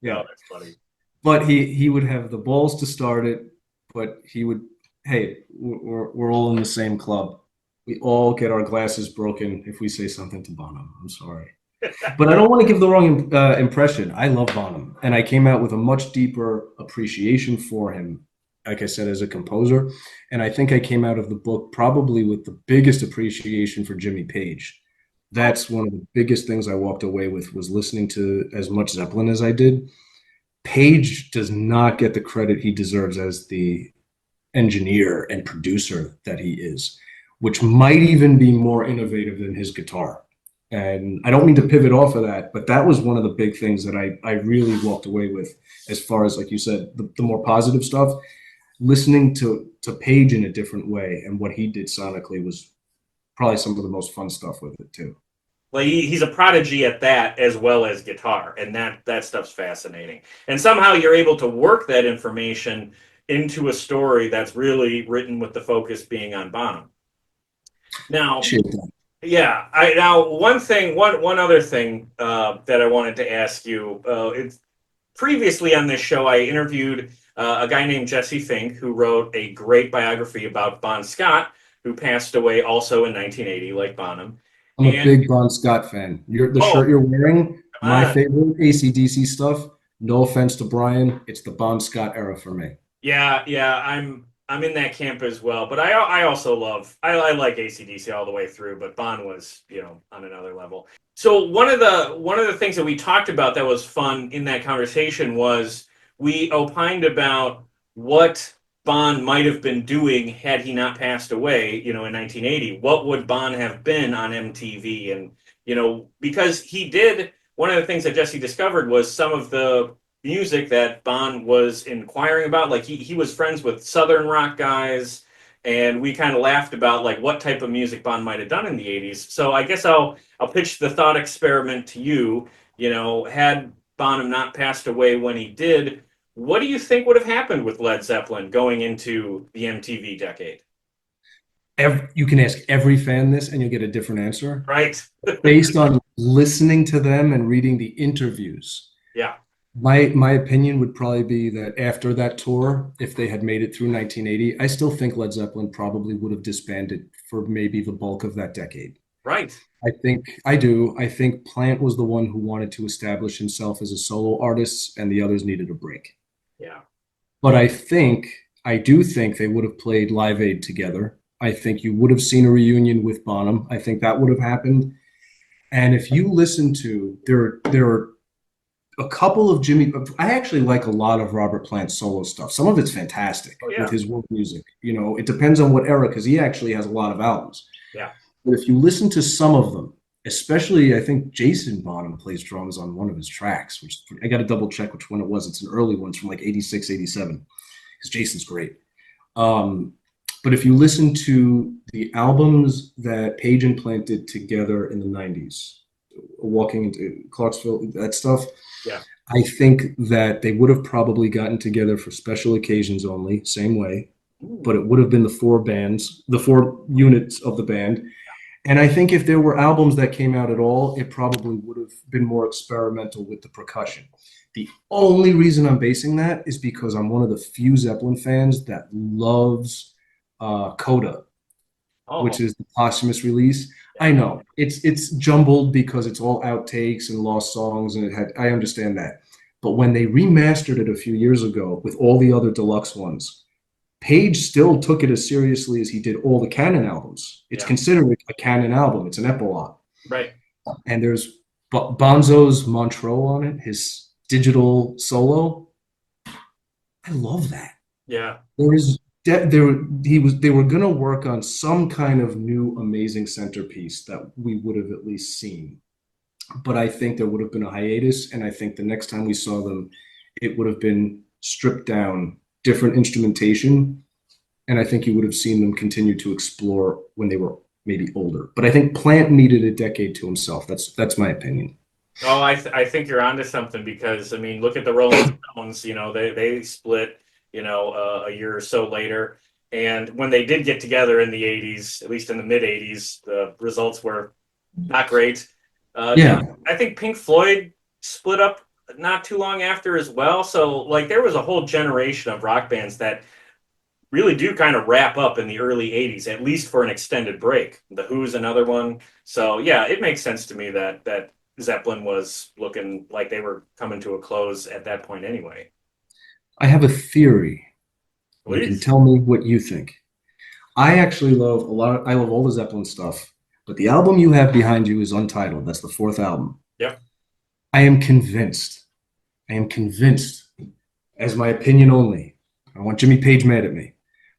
No, that's funny. But he would have the balls to start it. But he would. Hey, we're all in the same club. We all get our glasses broken if we say something to Bonham. I'm sorry, but I don't want to give the wrong impression. I love Bonham, and I came out with a much deeper appreciation for him. Like I said, as a composer. And I think I came out of the book probably with the biggest appreciation for Jimmy Page. That's one of the biggest things I walked away with, was listening to as much Zeppelin as I did. Page does not get the credit he deserves as the engineer and producer that he is, which might even be more innovative than his guitar. And I don't mean to pivot off of that, but that was one of the big things that I really walked away with, as far as, like you said, the more positive stuff. Listening to Page in a different way and what he did sonically was probably some of the most fun stuff with it too. Well, he's a prodigy at that as well as guitar, and that stuff's fascinating. And somehow you're able to work that information into a story that's really written with the focus being on Bonham. Now, Yeah. One other thing that I wanted to ask you. It's previously on this show, I interviewed a guy named Jesse Fink, who wrote a great biography about Bon Scott, who passed away also in 1980, like Bonham. I'm a And big Bon Scott fan. The oh, shirt you're wearing, come my on. favorite AC/DC stuff. No offense to Brian, it's the Bon Scott era for me. Yeah, I'm in that camp as well. But I also I like AC/DC all the way through, but Bon was, on another level. So one of the things that we talked about that was fun in that conversation was we opined about what Bon might have been doing had he not passed away, in 1980. What would Bon have been on MTV? And, because he did, one of the things that Jesse discovered was some of the music that Bon was inquiring about. Like he was friends with Southern rock guys, and we kind of laughed about like what type of music Bon might have done in the 80s. So I guess I'll pitch the thought experiment to you. Had Bonham not passed away when he did, what do you think would have happened with Led Zeppelin going into the MTV decade? You can ask every fan this and you'll get a different answer. Right. Based on listening to them and reading the interviews. Yeah. My opinion would probably be that after that tour, if they had made it through 1980, I still think Led Zeppelin probably would have disbanded for maybe the bulk of that decade. Right. I do. I think Plant was the one who wanted to establish himself as a solo artist, and the others needed a break. Yeah. But I do think they would have played Live Aid together. I think you would have seen a reunion with Bonham. I think that would have happened. And if you listen to, there are a couple of I actually like a lot of Robert Plant's solo stuff. Some of it's fantastic with his work music. It depends on what era, because he actually has a lot of albums. Yeah. But if you listen to some of them, especially I think Jason Bonham plays drums on one of his tracks, which I got to double check which one it was. It's an early one from like 86, 87, because Jason's great. But if you listen to the albums that Page and Plant did together in the 90s, Walking into Clarksville, that stuff, yeah, I think that they would have probably gotten together for special occasions only, same way, but it would have been the four units of the band. And I think if there were albums that came out at all, it probably would have been more experimental with the percussion. The only reason I'm basing that is because I'm one of the few Zeppelin fans that loves Coda, which is the posthumous release. I know it's jumbled because it's all outtakes and lost songs, and I understand that. But when they remastered it a few years ago with all the other deluxe ones, Page still took it as seriously as he did all the Canon albums. It's considered a Canon album. It's an epilogue. Right. And there's Bonzo's Montreux on it, his digital solo. I love that. Yeah. They were going to work on some kind of new amazing centerpiece that we would have at least seen. But I think there would have been a hiatus, and I think the next time we saw them, it would have been stripped down, different instrumentation, and I think you would have seen them continue to explore when they were maybe older. But I think Plant needed a decade to himself. That's my opinion. Oh, I think you're onto something, because I mean, look at the Rolling Stones. They split, a year or so later, and when they did get together in the 80s, at least in the mid 80s, the results were not great. I think Pink Floyd split up not too long after as well. So like there was a whole generation of rock bands that really do kind of wrap up in the early 80s, at least for an extended break. The Who's another one. So yeah, it makes sense to me that Zeppelin was looking like they were coming to a close at that point anyway. I have a theory. Please. You can tell me what you think. I actually love I love all the Zeppelin stuff, but the album you have behind you is Untitled. That's the fourth album. Yep. I am convinced, as my opinion only. I don't want Jimmy Page mad at me,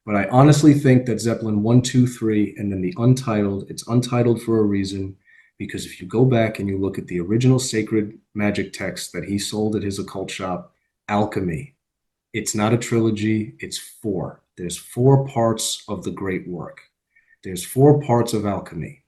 but I honestly think that Zeppelin 1, 2, 3, and then the Untitled, it's Untitled for a reason, because if you go back and you look at the original sacred magic text that he sold at his occult shop, Alchemy, it's not a trilogy, it's 4. There's 4 parts of the great work. There's 4 parts of Alchemy.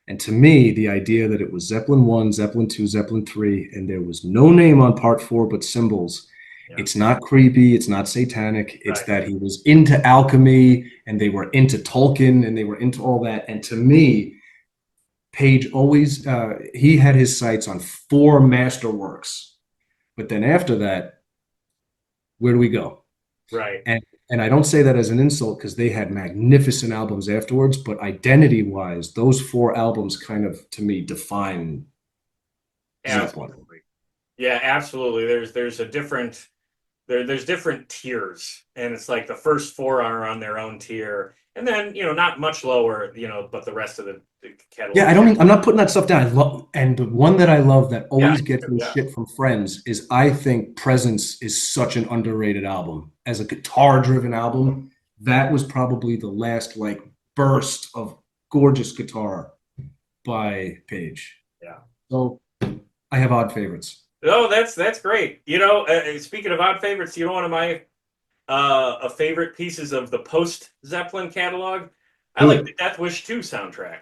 And to me, the idea that it was Zeppelin 1, Zeppelin 2, Zeppelin 3, and there was no name on part 4 but symbols, it's not creepy, it's not satanic, it's that he was into alchemy, and they were into Tolkien, and they were into all that. And to me, Page always, he had his sights on 4 masterworks. But then after that, where do we go? Right. And I don't say that as an insult because they had magnificent albums afterwards, but identity-wise, those 4 albums kind of, to me, define Zeppelin. Absolutely. Yeah, absolutely. There's a different there's different tiers, and it's like the first 4 are on their own tier, and then not much lower, but the rest of the catalog. Yeah, I'm not putting that stuff down. I love, and the one that I love that always gets me yeah. shit from friends is I think Presence is such an underrated album. As a guitar-driven album, that was probably the last like burst of gorgeous guitar by Page. Yeah. So I have odd favorites. Oh, that's great. Speaking of odd favorites, one of my favorite pieces of the post-Zeppelin catalog, I like the Death Wish 2 soundtrack.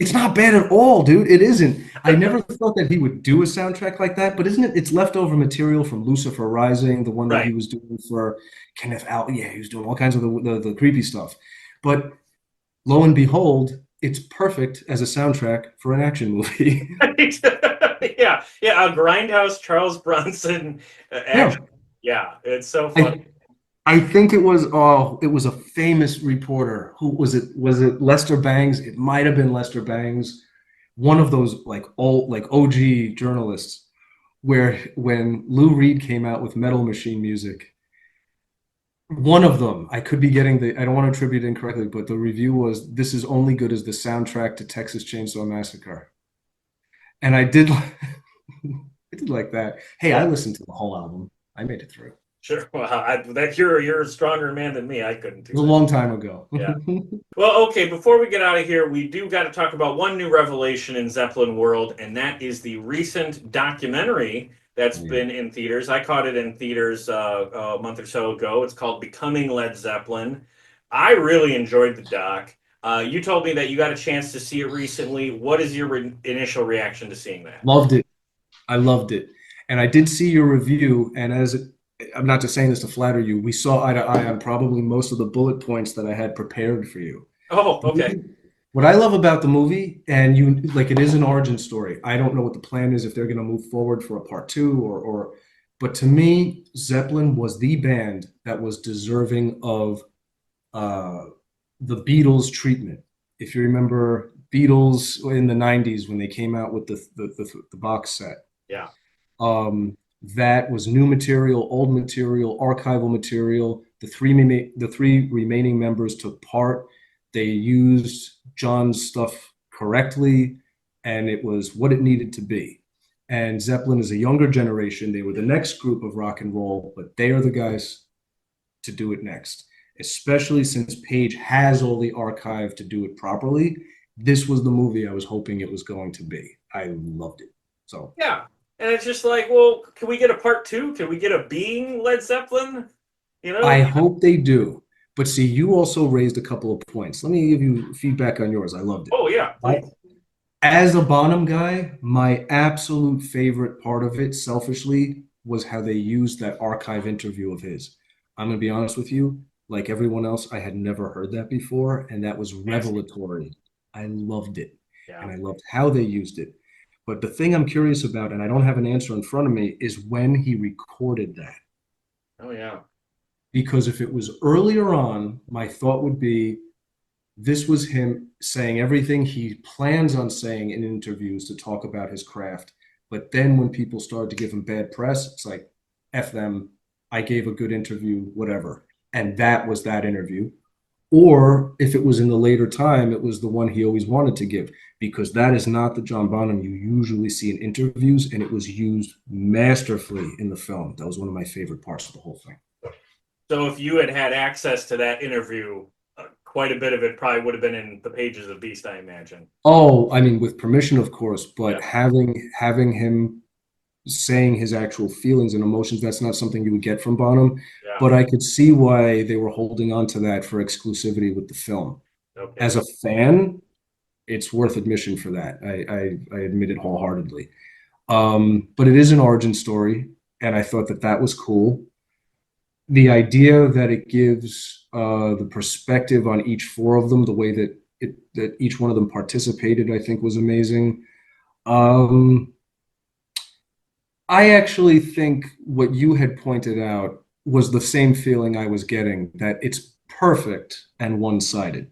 It's not bad at all, dude. It isn't. I never thought that he would do a soundtrack like that, but isn't it? It's leftover material from Lucifer Rising, the one that he was doing for Kenneth Al. Yeah, he was doing all kinds of the creepy stuff. But lo and behold, it's perfect as a soundtrack for an action movie. yeah, a Grindhouse Charles Bronson action. Yeah, it's so funny. I think it was a famous reporter. Who was it? Was it Lester Bangs? It might have been Lester Bangs, one of those like OG journalists, where when Lou Reed came out with Metal Machine music, one of them, I could be getting I don't want to attribute it incorrectly, but the review was, "This is only good as the soundtrack to Texas Chainsaw Massacre." And I did like that. Hey, I listened to the whole album. I made it through. Sure. Well, you're a stronger man than me. I couldn't do it. It was a long time ago. Yeah. Well, okay, before we get out of here, we do got to talk about one new revelation in Zeppelin world, and that is the recent documentary that's been in theaters. I caught it in theaters a month or so ago. It's called Becoming Led Zeppelin. I really enjoyed the doc. You told me that you got a chance to see it recently. What is your initial reaction to seeing that? Loved it. I loved it. And I did see your review, and I'm not just saying this to flatter you, we saw eye to eye on probably most of the bullet points that I had prepared for you. Oh, okay. What I love about the movie, and it is an origin story. I don't know what the plan is, if they're going to move forward for a part 2 but to me, Zeppelin was the band that was deserving of the Beatles treatment. If you remember Beatles in the 90s when they came out with the box set. Yeah. That was new material, old material, archival material. The three remaining members took part. They used John's stuff correctly, and it was what it needed to be. And Zeppelin is a younger generation. They were the next group of rock and roll, but they are the guys to do it next, especially since Page has all the archive to do it properly. This was the movie I was hoping it was going to be. I loved it. So yeah. And it's just like, well, can we get a part 2? Can we get a Being Led Zeppelin? I hope they do. But see, you also raised a couple of points. Let me give you feedback on yours. I loved it. Oh, yeah. As a Bonham guy, my absolute favorite part of it, selfishly, was how they used that archive interview of his. I'm going to be honest with you. Like everyone else, I had never heard that before, and that was revelatory. I loved it. Yeah. And I loved how they used it. But the thing I'm curious about, and I don't have an answer in front of me, is when he recorded that. Oh, yeah. Because if it was earlier on, my thought would be this was him saying everything he plans on saying in interviews to talk about his craft. But then when people started to give him bad press, it's like, F them, I gave a good interview, whatever. And that was that interview. Or if it was in the later time, it was the one he always wanted to give, because that is not the John Bonham you usually see in interviews, and it was used masterfully in the film. That was one of my favorite parts of the whole thing. So if you had access to that interview, quite a bit of it probably would have been in the pages of Beast, I imagine. Oh, I mean, with permission, of course, but having him saying his actual feelings and emotions, that's not something you would get from Bonham. Yeah. But I could see why they were holding on to that for exclusivity with the film. Okay. As a fan, it's worth admission for that. I admit it wholeheartedly. But it is an origin story, and I thought that was cool. The idea that it gives the perspective on each 4 of them, the way that that each one of them participated, I think was amazing. I actually think what you had pointed out was the same feeling I was getting, that it's perfect and one-sided.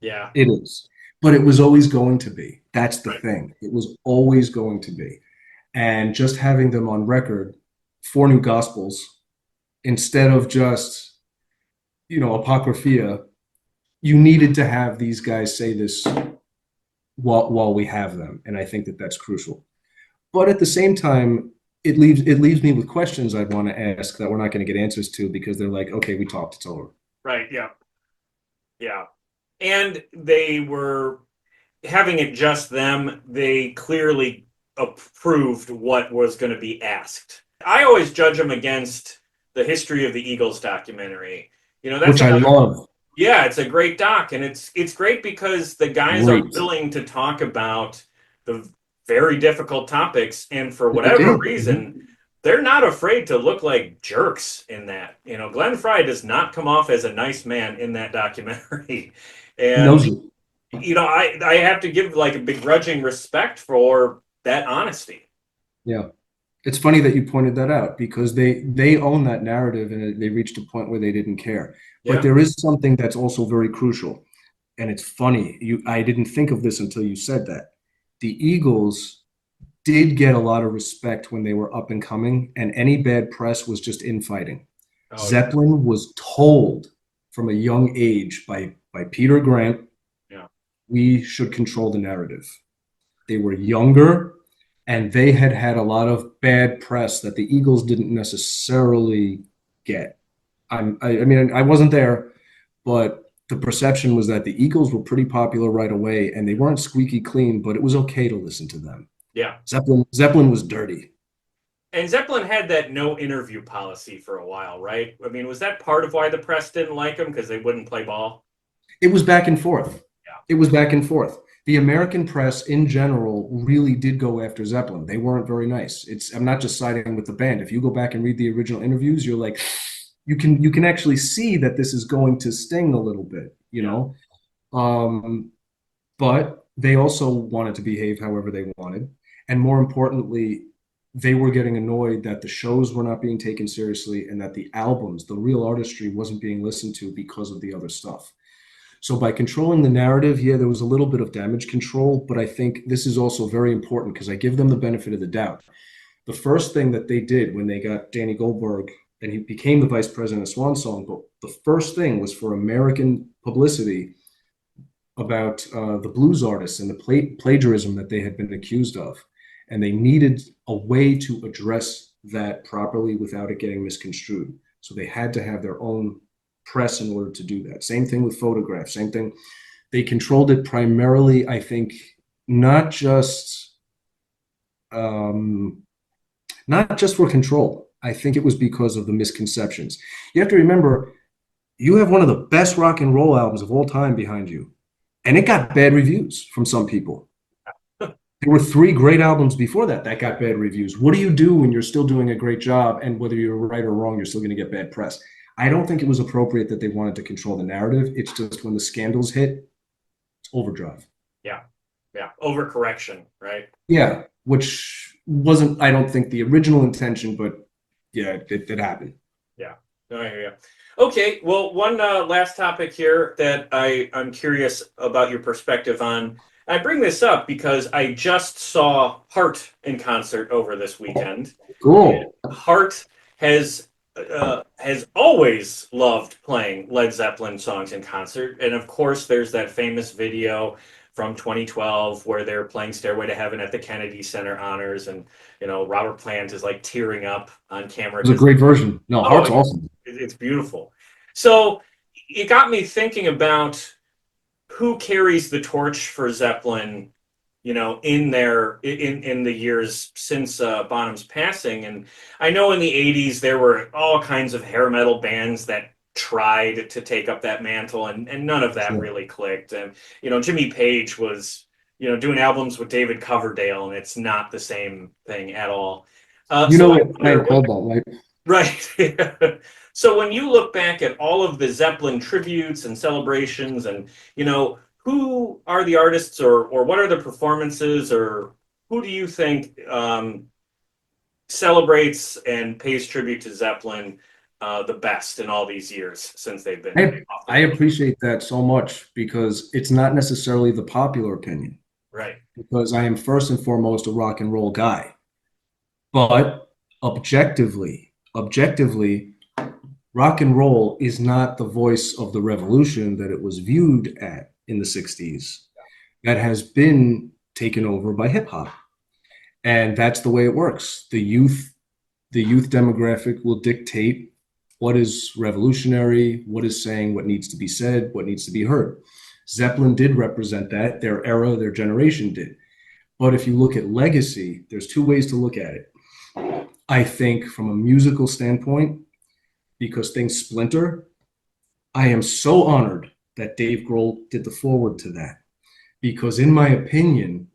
Yeah. It is. But it was always going to be. That's the Right. thing. It was always going to be. And just having them on record, 4 new gospels, instead of just, apocrypha, you needed to have these guys say this while we have them. And I think that that's crucial. But at the same time, it leaves me with questions I'd want to ask that we're not going to get answers to, because they're like, okay, we talked, it's over. Right. Yeah. Yeah. And they were having it just them. They clearly approved what was going to be asked. I always judge them against the History of the Eagles documentary. That's Which I love. Yeah, it's a great doc, and it's great because the guys are Great. willing to talk about the very difficult topics, and for whatever reason, they're not afraid to look like jerks in that. Glenn Frey does not come off as a nice man in that documentary. And Knows you. I have to give like a begrudging respect for that honesty. Yeah. It's funny that you pointed that out, because they own that narrative, and they reached a point where they didn't care. Yeah. But there is something that's also very crucial, and it's funny. I didn't think of this until you said that. The Eagles did get a lot of respect when they were up and coming, and any bad press was just infighting. Zeppelin was told from a young age by Peter Grant, we should control the narrative. They were younger, and they had a lot of bad press that the Eagles didn't necessarily get. I mean, I wasn't there, but the perception was that the Eagles were pretty popular right away, and they weren't squeaky clean, but it was okay to listen to them. Yeah. Zeppelin was dirty. And Zeppelin had that no interview policy for a while, right? I mean, was that part of why the press didn't like them, because they wouldn't play ball? It was back and forth. Yeah. It was back and forth. The American press in general really did go after Zeppelin. They weren't very nice. I'm not just siding with the band. If you go back and read the original interviews, you're like, you can actually see that this is going to sting a little bit, but they also wanted to behave however they wanted. And more importantly, they were getting annoyed that the shows were not being taken seriously, and that the albums, the real artistry, wasn't being listened to because of the other stuff. So by controlling the narrative, there was a little bit of damage control, but I think this is also very important, because I give them the benefit of the doubt. The first thing that they did when they got Danny Goldberg, and he became the vice president of Swan Song, but the first thing was for American publicity about the blues artists and the plagiarism that they had been accused of. And they needed a way to address that properly without it getting misconstrued. So they had to have their own press in order to do that. Same thing with photographs, same thing. They controlled it primarily, I think, not just for control. I think it was because of the misconceptions. You have to remember, you have one of the best rock and roll albums of all time behind you, and it got bad reviews from some people. There were 3 great albums before that got bad reviews. What do you do when you're still doing a great job, and whether you're right or wrong, you're still going to get bad press? I don't think it was appropriate that they wanted to control the narrative. It's just when the scandals hit, it's overdrive. Yeah. Overcorrection, right? Yeah, which wasn't, I don't think, the original intention, but yeah, it happened. Yeah. No, I hear you. Okay, well, one last topic here that I'm curious about your perspective on. I bring this up because I just saw Heart in concert over this weekend. Cool. And Heart has always loved playing Led Zeppelin songs in concert, and of course, there's that famous video from 2012 where they're playing Stairway to Heaven at the Kennedy Center Honors, and Robert Plant is like tearing up on camera. It's a great version. No, Heart's awesome. It's beautiful. So it got me thinking about who carries the torch for Zeppelin, in the years since Bonham's passing. And I know in the 80s there were all kinds of hair metal bands that tried to take up that mantle, and none of that really clicked. And Jimmy Page was doing albums with David Coverdale, and it's not the same thing at all. I called that, right? Right. So when you look back at all of the Zeppelin tributes and celebrations, and who who are the artists, or what are the performances, or who do you think celebrates and pays tribute to Zeppelin the best in all these years since they've been off the I road? appreciate that so much because it's not necessarily the popular opinion, Right. because I am first and foremost a rock and roll guy. But objectively, rock and roll is not the voice of the revolution that it was viewed at in the 60s. That has been taken over by hip hop. And that's the way it works. The youth demographic will dictate what is revolutionary, what is saying what needs to be said, what needs to be heard. Zeppelin did represent that. Their era, their generation did. But if you look at legacy, there's two ways to look at it. I think from a musical standpoint, because things splinter, I am so honored that Dave Grohl did the foreword to that. Because in my opinion,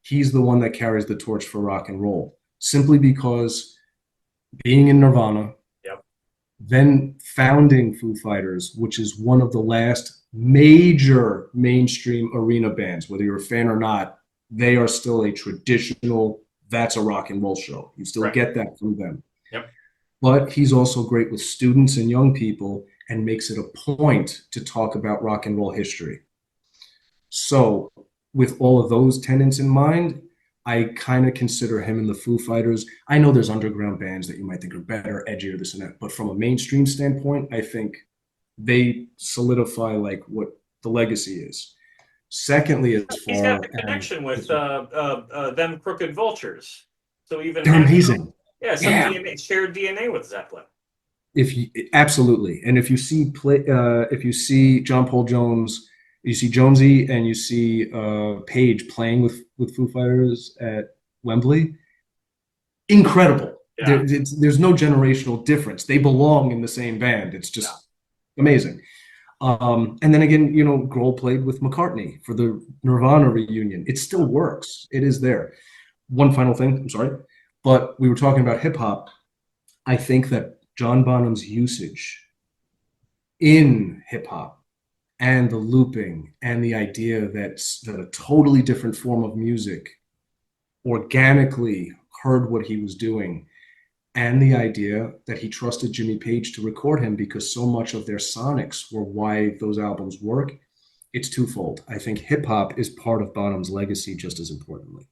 he's the one that carries the torch for rock and roll. Simply because being in Nirvana, Yep. then founding Foo Fighters, which is one of the last major mainstream arena bands, whether you're a fan or not, they are still a traditional, that's a rock and roll show. You still Right. get that from them. Yep. But he's also great with students and young people and makes it a point to talk about rock and roll history. So with all of those tenets in mind, I kind of consider him in the Foo Fighters. I know there's underground bands that you might think are better, edgier, this and that, but from a mainstream standpoint, I think they solidify like what the legacy is. Secondly, as He's far got the as connection with them Crooked Vultures. So even they're having, amazing. some Yeah. DNA, shared DNA with Zeppelin. If you absolutely, and if you see if you see John Paul Jones, you see Jonesy, and you see Page playing with Foo Fighters at Wembley, incredible. Yeah. There's no generational difference. They belong in the same band. It's just amazing. And then again, you know, Grohl played with McCartney for the Nirvana reunion. It still works. It is there. One final thing, I'm sorry, but we were talking about hip hop. I think that John Bonham's usage in hip hop and the looping and the idea that a totally different form of music organically heard what he was doing, and the idea that he trusted Jimmy Page to record him because so much of their sonics were why those albums work. It's twofold. I think hip hop is part of Bonham's legacy just as importantly.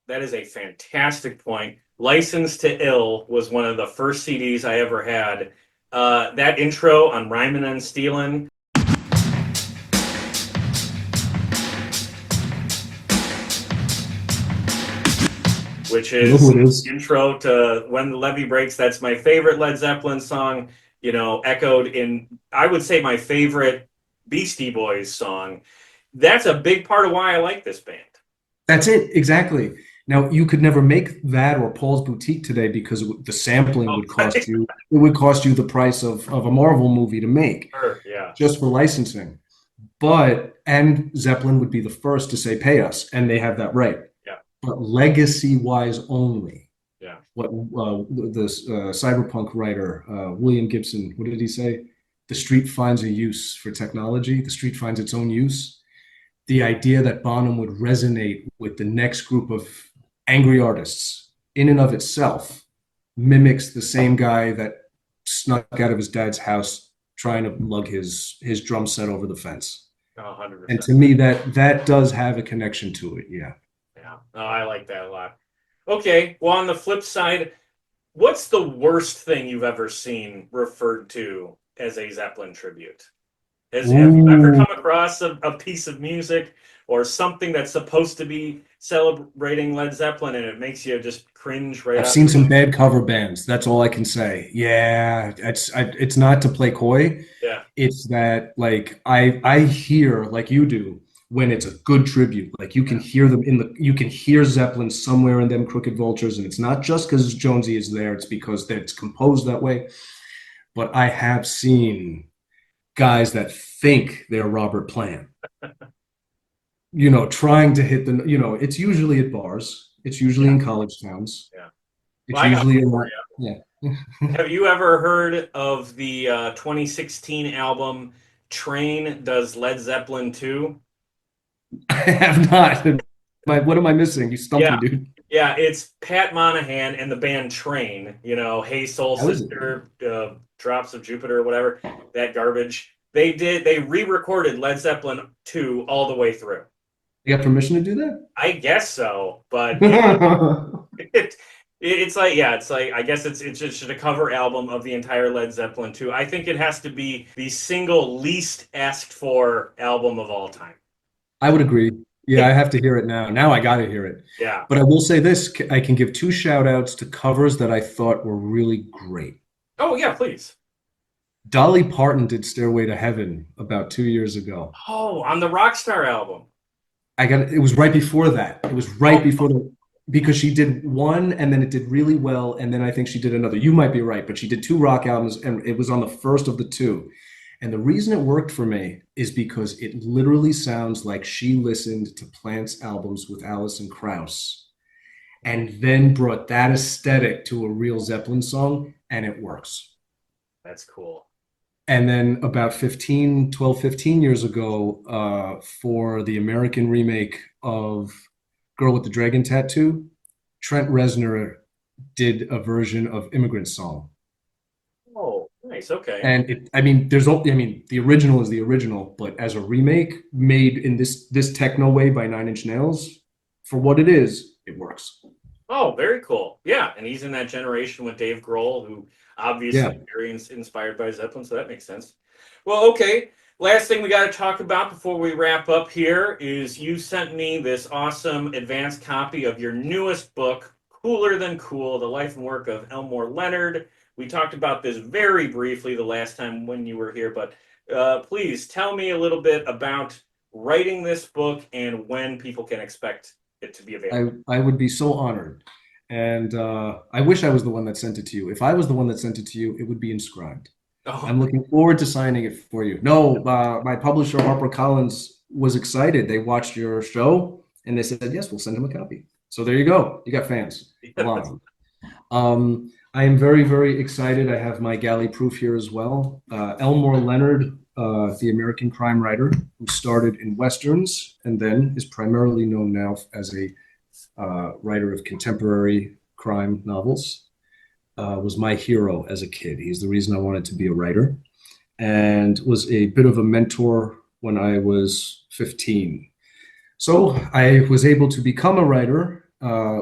That is a fantastic point. License to Ill was one of the first CDs I ever had. That intro on Rhymin' and Stealin'. Which is intro to When the Levee Breaks. That's my favorite Led Zeppelin song, you know, echoed in, I would say, my favorite Beastie Boys song. That's a big part of why I like this band. That's it, exactly. Now, you could never make that or Paul's Boutique today because the sampling would cost you, it would cost you the price of a Marvel movie to make. Sure, yeah. Just for licensing. And Zeppelin would be the first to say, pay us, and they have that right. Yeah. But legacy-wise only. Yeah. What the cyberpunk writer, William Gibson, what did he say? The street finds a use for technology. The street finds its own use. The idea that Bonham would resonate with the next group of angry artists in and of itself mimics the same guy that snuck out of his dad's house trying to lug his drum set over the fence. 100%. And to me, that does have a connection to it. Yeah. Yeah. Oh, I like that a lot. Okay. Well, on the flip side, what's the worst thing you've ever seen referred to as a Zeppelin tribute? Have you ever come across a piece of music or something that's supposed to be celebrating Led Zeppelin and it makes you just cringe right I've out seen the some gate? bad cover bands. That's all I can say. Yeah, it's not to play coy. Yeah. It's that like I hear like you do when it's a good tribute. Like you can hear them you can hear Zeppelin somewhere in them Crooked Vultures, and it's not just because Jonesy is there. It's because it's composed that way. But I have seen guys that think they're Robert Plant, you know, trying to hit the, you know, it's usually at bars. It's usually in college towns. Yeah. It's Well, usually yeah. Have you ever heard of the 2016 album Train Does Led Zeppelin 2? I have not. What am I missing? You stumped Yeah. me, dude. Yeah, it's Pat Monahan and the band Train, Hey Soul How is it? Sister, Drops of Jupiter, whatever, that garbage. They re-recorded Led Zeppelin 2 all the way through. You got permission to do that? I guess so, but it's like, yeah, it's like, I guess it's just a cover album of the entire Led Zeppelin 2. I think it has to be the single least asked for album of all time. I would agree. Yeah, I have to hear it now. Now I got to hear it. Yeah. But I will say this, I can give two shout outs to covers that I thought were really great. Oh, yeah, please. Dolly Parton did Stairway to Heaven about 2 years ago. Oh, on the Rockstar album. It was right before that. It was right before because she did one and then it did really well. And then I think she did another. You might be right, but she did two rock albums and it was on the first of the two. And the reason it worked for me is because it literally sounds like she listened to Plant's albums with Alison Krauss and then brought that aesthetic to a real Zeppelin song, and it works. That's cool. And then about 15 years ago, for the American remake of Girl with the Dragon Tattoo, Trent Reznor did a version of Immigrant Song. Oh, nice. Okay. And the original is the original, but as a remake made in this techno way by Nine Inch Nails, for what it is, it works. Oh, very cool. Yeah, and he's in that generation with Dave Grohl, who obviously very inspired by Zeppelin, so that makes sense. Well, okay. Last thing we got to talk about before we wrap up here is you sent me this awesome advanced copy of your newest book, Cooler Than Cool, The Life and Work of Elmore Leonard. We talked about this very briefly the last time when you were here, but please tell me a little bit about writing this book and when people can expect it to be available. I would be so honored. And I wish I was the one that sent it to you. If I was the one that sent it to you, it would be inscribed. Oh. I'm looking forward to signing it for you. No, my publisher, HarperCollins, was excited. They watched your show and they said, yes, we'll send him a copy. So there you go. You got fans. I am very, very excited. I have my galley proof here as well. Elmore Leonard, the American crime writer who started in Westerns and then is primarily known now as a writer of contemporary crime novels, was my hero as a kid. He's the reason I wanted to be a writer and was a bit of a mentor when I was 15. So I was able to become a writer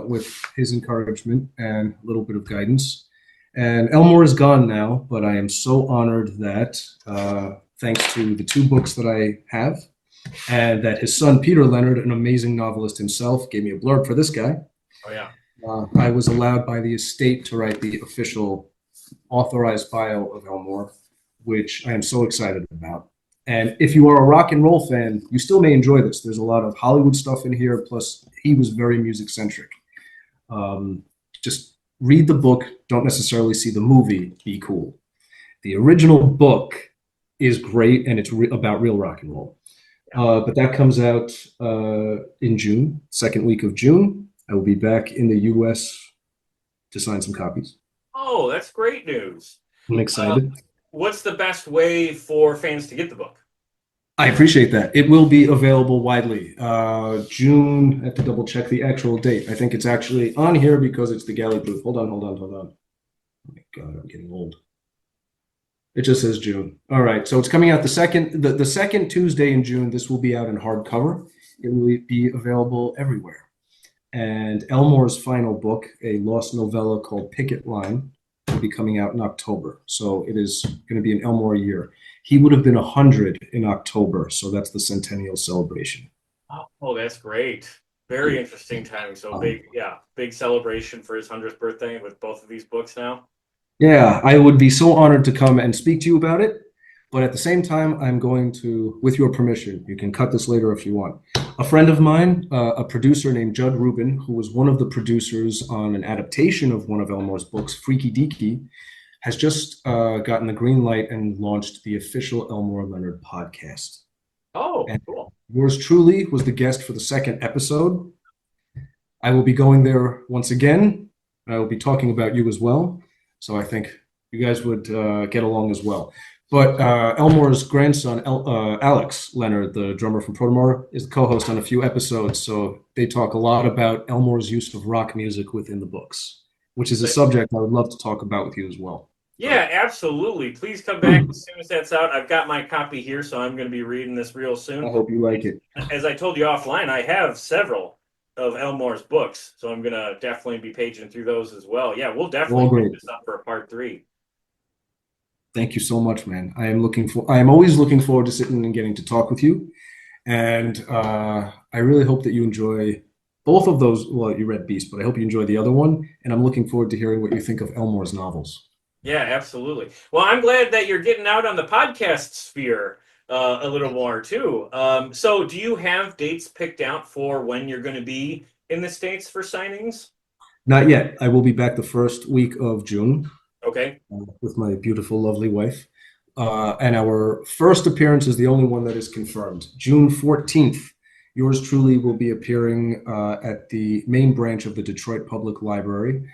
with his encouragement and a little bit of guidance. And Elmore is gone now, but I am so honored that thanks to the two books that I have and that his son, Peter Leonard, an amazing novelist himself, gave me a blurb for this guy. Oh, yeah. I was allowed by the estate to write the official authorized bio of Elmore, which I am so excited about. And if you are a rock and roll fan, you still may enjoy this. There's a lot of Hollywood stuff in here. Plus, he was very music centric. Just read the book. Don't necessarily see the movie. Be cool. The original book is great, and it's about real rock and roll. But that comes out in June, second week of June. I will be back in the U.S. to sign some copies. Oh, that's great news. I'm excited. What's the best way for fans to get the book? I appreciate that. It will be available widely. June, I have to double check the actual date. I think it's actually on here because it's the galley proof. Hold on. Oh my God, I'm getting old. It just says June. All right, so it's coming out the second Tuesday in June. This will be out in hardcover. It will be available everywhere. And Elmore's final book, a lost novella called Picket Line, will be coming out in October. So it is going to be an Elmore year. He would have been 100 in October, so that's the centennial celebration. Oh, that's great. Very interesting timing. So big celebration for his 100th birthday with both of these books now. Yeah, I would be so honored to come and speak to you about it. But at the same time, I'm going to, with your permission, you can cut this later if you want. A friend of mine, a producer named Judd Rubin, who was one of the producers on an adaptation of one of Elmore's books, Freaky Deaky, has just gotten the green light and launched the official Elmore Leonard podcast. Oh, and cool. Yours truly was the guest for the second episode. I will be going there once again. I will be talking about you as well. So I think you guys would get along as well. But Elmore's grandson, Alex Leonard, the drummer from Protomore, is the co-host on a few episodes. So they talk a lot about Elmore's use of rock music within the books, which is a subject I would love to talk about with you as well. Yeah, absolutely. Please come back as soon as that's out. I've got my copy here, so I'm going to be reading this real soon. I hope you like it. As I told you offline, I have several of Elmore's books, so I'm going to definitely be paging through those as well. Yeah, we'll definitely pick this up for a part 3. Thank you so much, man. I am always looking forward to sitting and getting to talk with you. And I really hope that you enjoy both of those. Well, you read Beast, but I hope you enjoy the other one. And I'm looking forward to hearing what you think of Elmore's novels. Yeah, absolutely. Well, I'm glad that you're getting out on the podcast sphere a little more too. So do you have dates picked out for when you're going to be in the States for signings? Not yet. I will be back the first week of June. Okay. With my beautiful, lovely wife. And our first appearance is the only one that is confirmed. June 14th, yours truly will be appearing at the main branch of the Detroit Public Library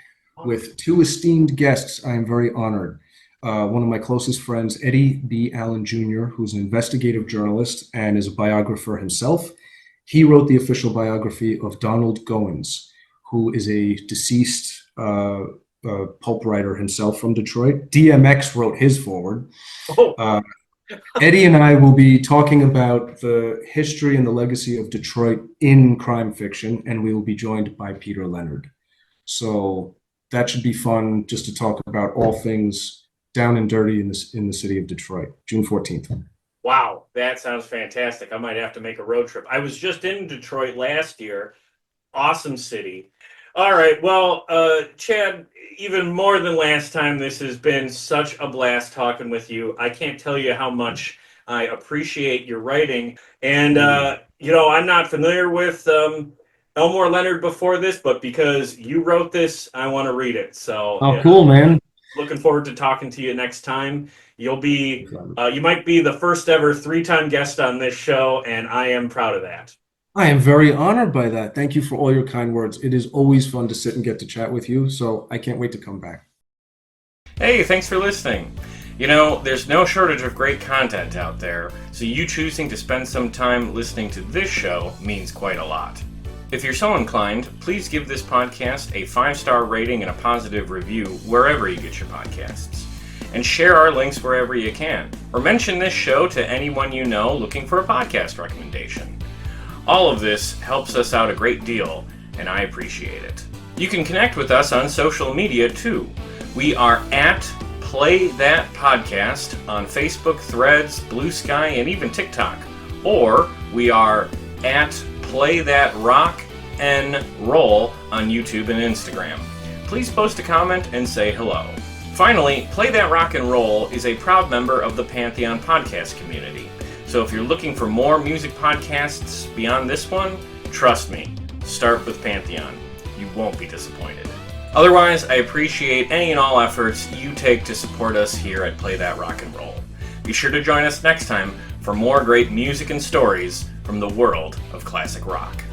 with 2 esteemed guests. I am very honored. One of my closest friends, Eddie B. Allen Jr., who's an investigative journalist and is a biographer himself. He wrote the official biography of Donald Goins, who is a deceased pulp writer himself from Detroit. DMX wrote his foreword. Eddie and I will be talking about the history and the legacy of Detroit in crime fiction, and we will be joined by Peter Leonard. So that should be fun, just to talk about all things down and dirty in the city of Detroit, June 14th. Wow, that sounds fantastic. I might have to make a road trip. I was just in Detroit last year. Awesome city. All right, well, Chad, even more than last time, this has been such a blast talking with you. I can't tell you how much I appreciate your writing. And, I'm not familiar with Elmore Leonard before this, but because you wrote this, I want to read it. So, cool, man. Looking forward to talking to you next time. You'll be, you might be the first ever 3-time guest on this show, and I am proud of that. I am very honored by that. Thank you for all your kind words. It is always fun to sit and get to chat with you, so I can't wait to come back. Hey, thanks for listening. There's no shortage of great content out there, so you choosing to spend some time listening to this show means quite a lot. If you're so inclined, please give this podcast a 5-star rating and a positive review wherever you get your podcasts. And share our links wherever you can. Or mention this show to anyone you know looking for a podcast recommendation. All of this helps us out a great deal, and I appreciate it. You can connect with us on social media too. We are at Play That Podcast on Facebook, Threads, Blue Sky, and even TikTok. Or we are at Play That Rock and Roll on YouTube and Instagram. Please post a comment and say hello. Finally, Play That Rock and Roll is a proud member of the Pantheon podcast community. So if you're looking for more music podcasts beyond this one, trust me, start with Pantheon. You won't be disappointed. Otherwise, I appreciate any and all efforts you take to support us here at Play That Rock and Roll. Be sure to join us next time for more great music and stories from the world of classic rock.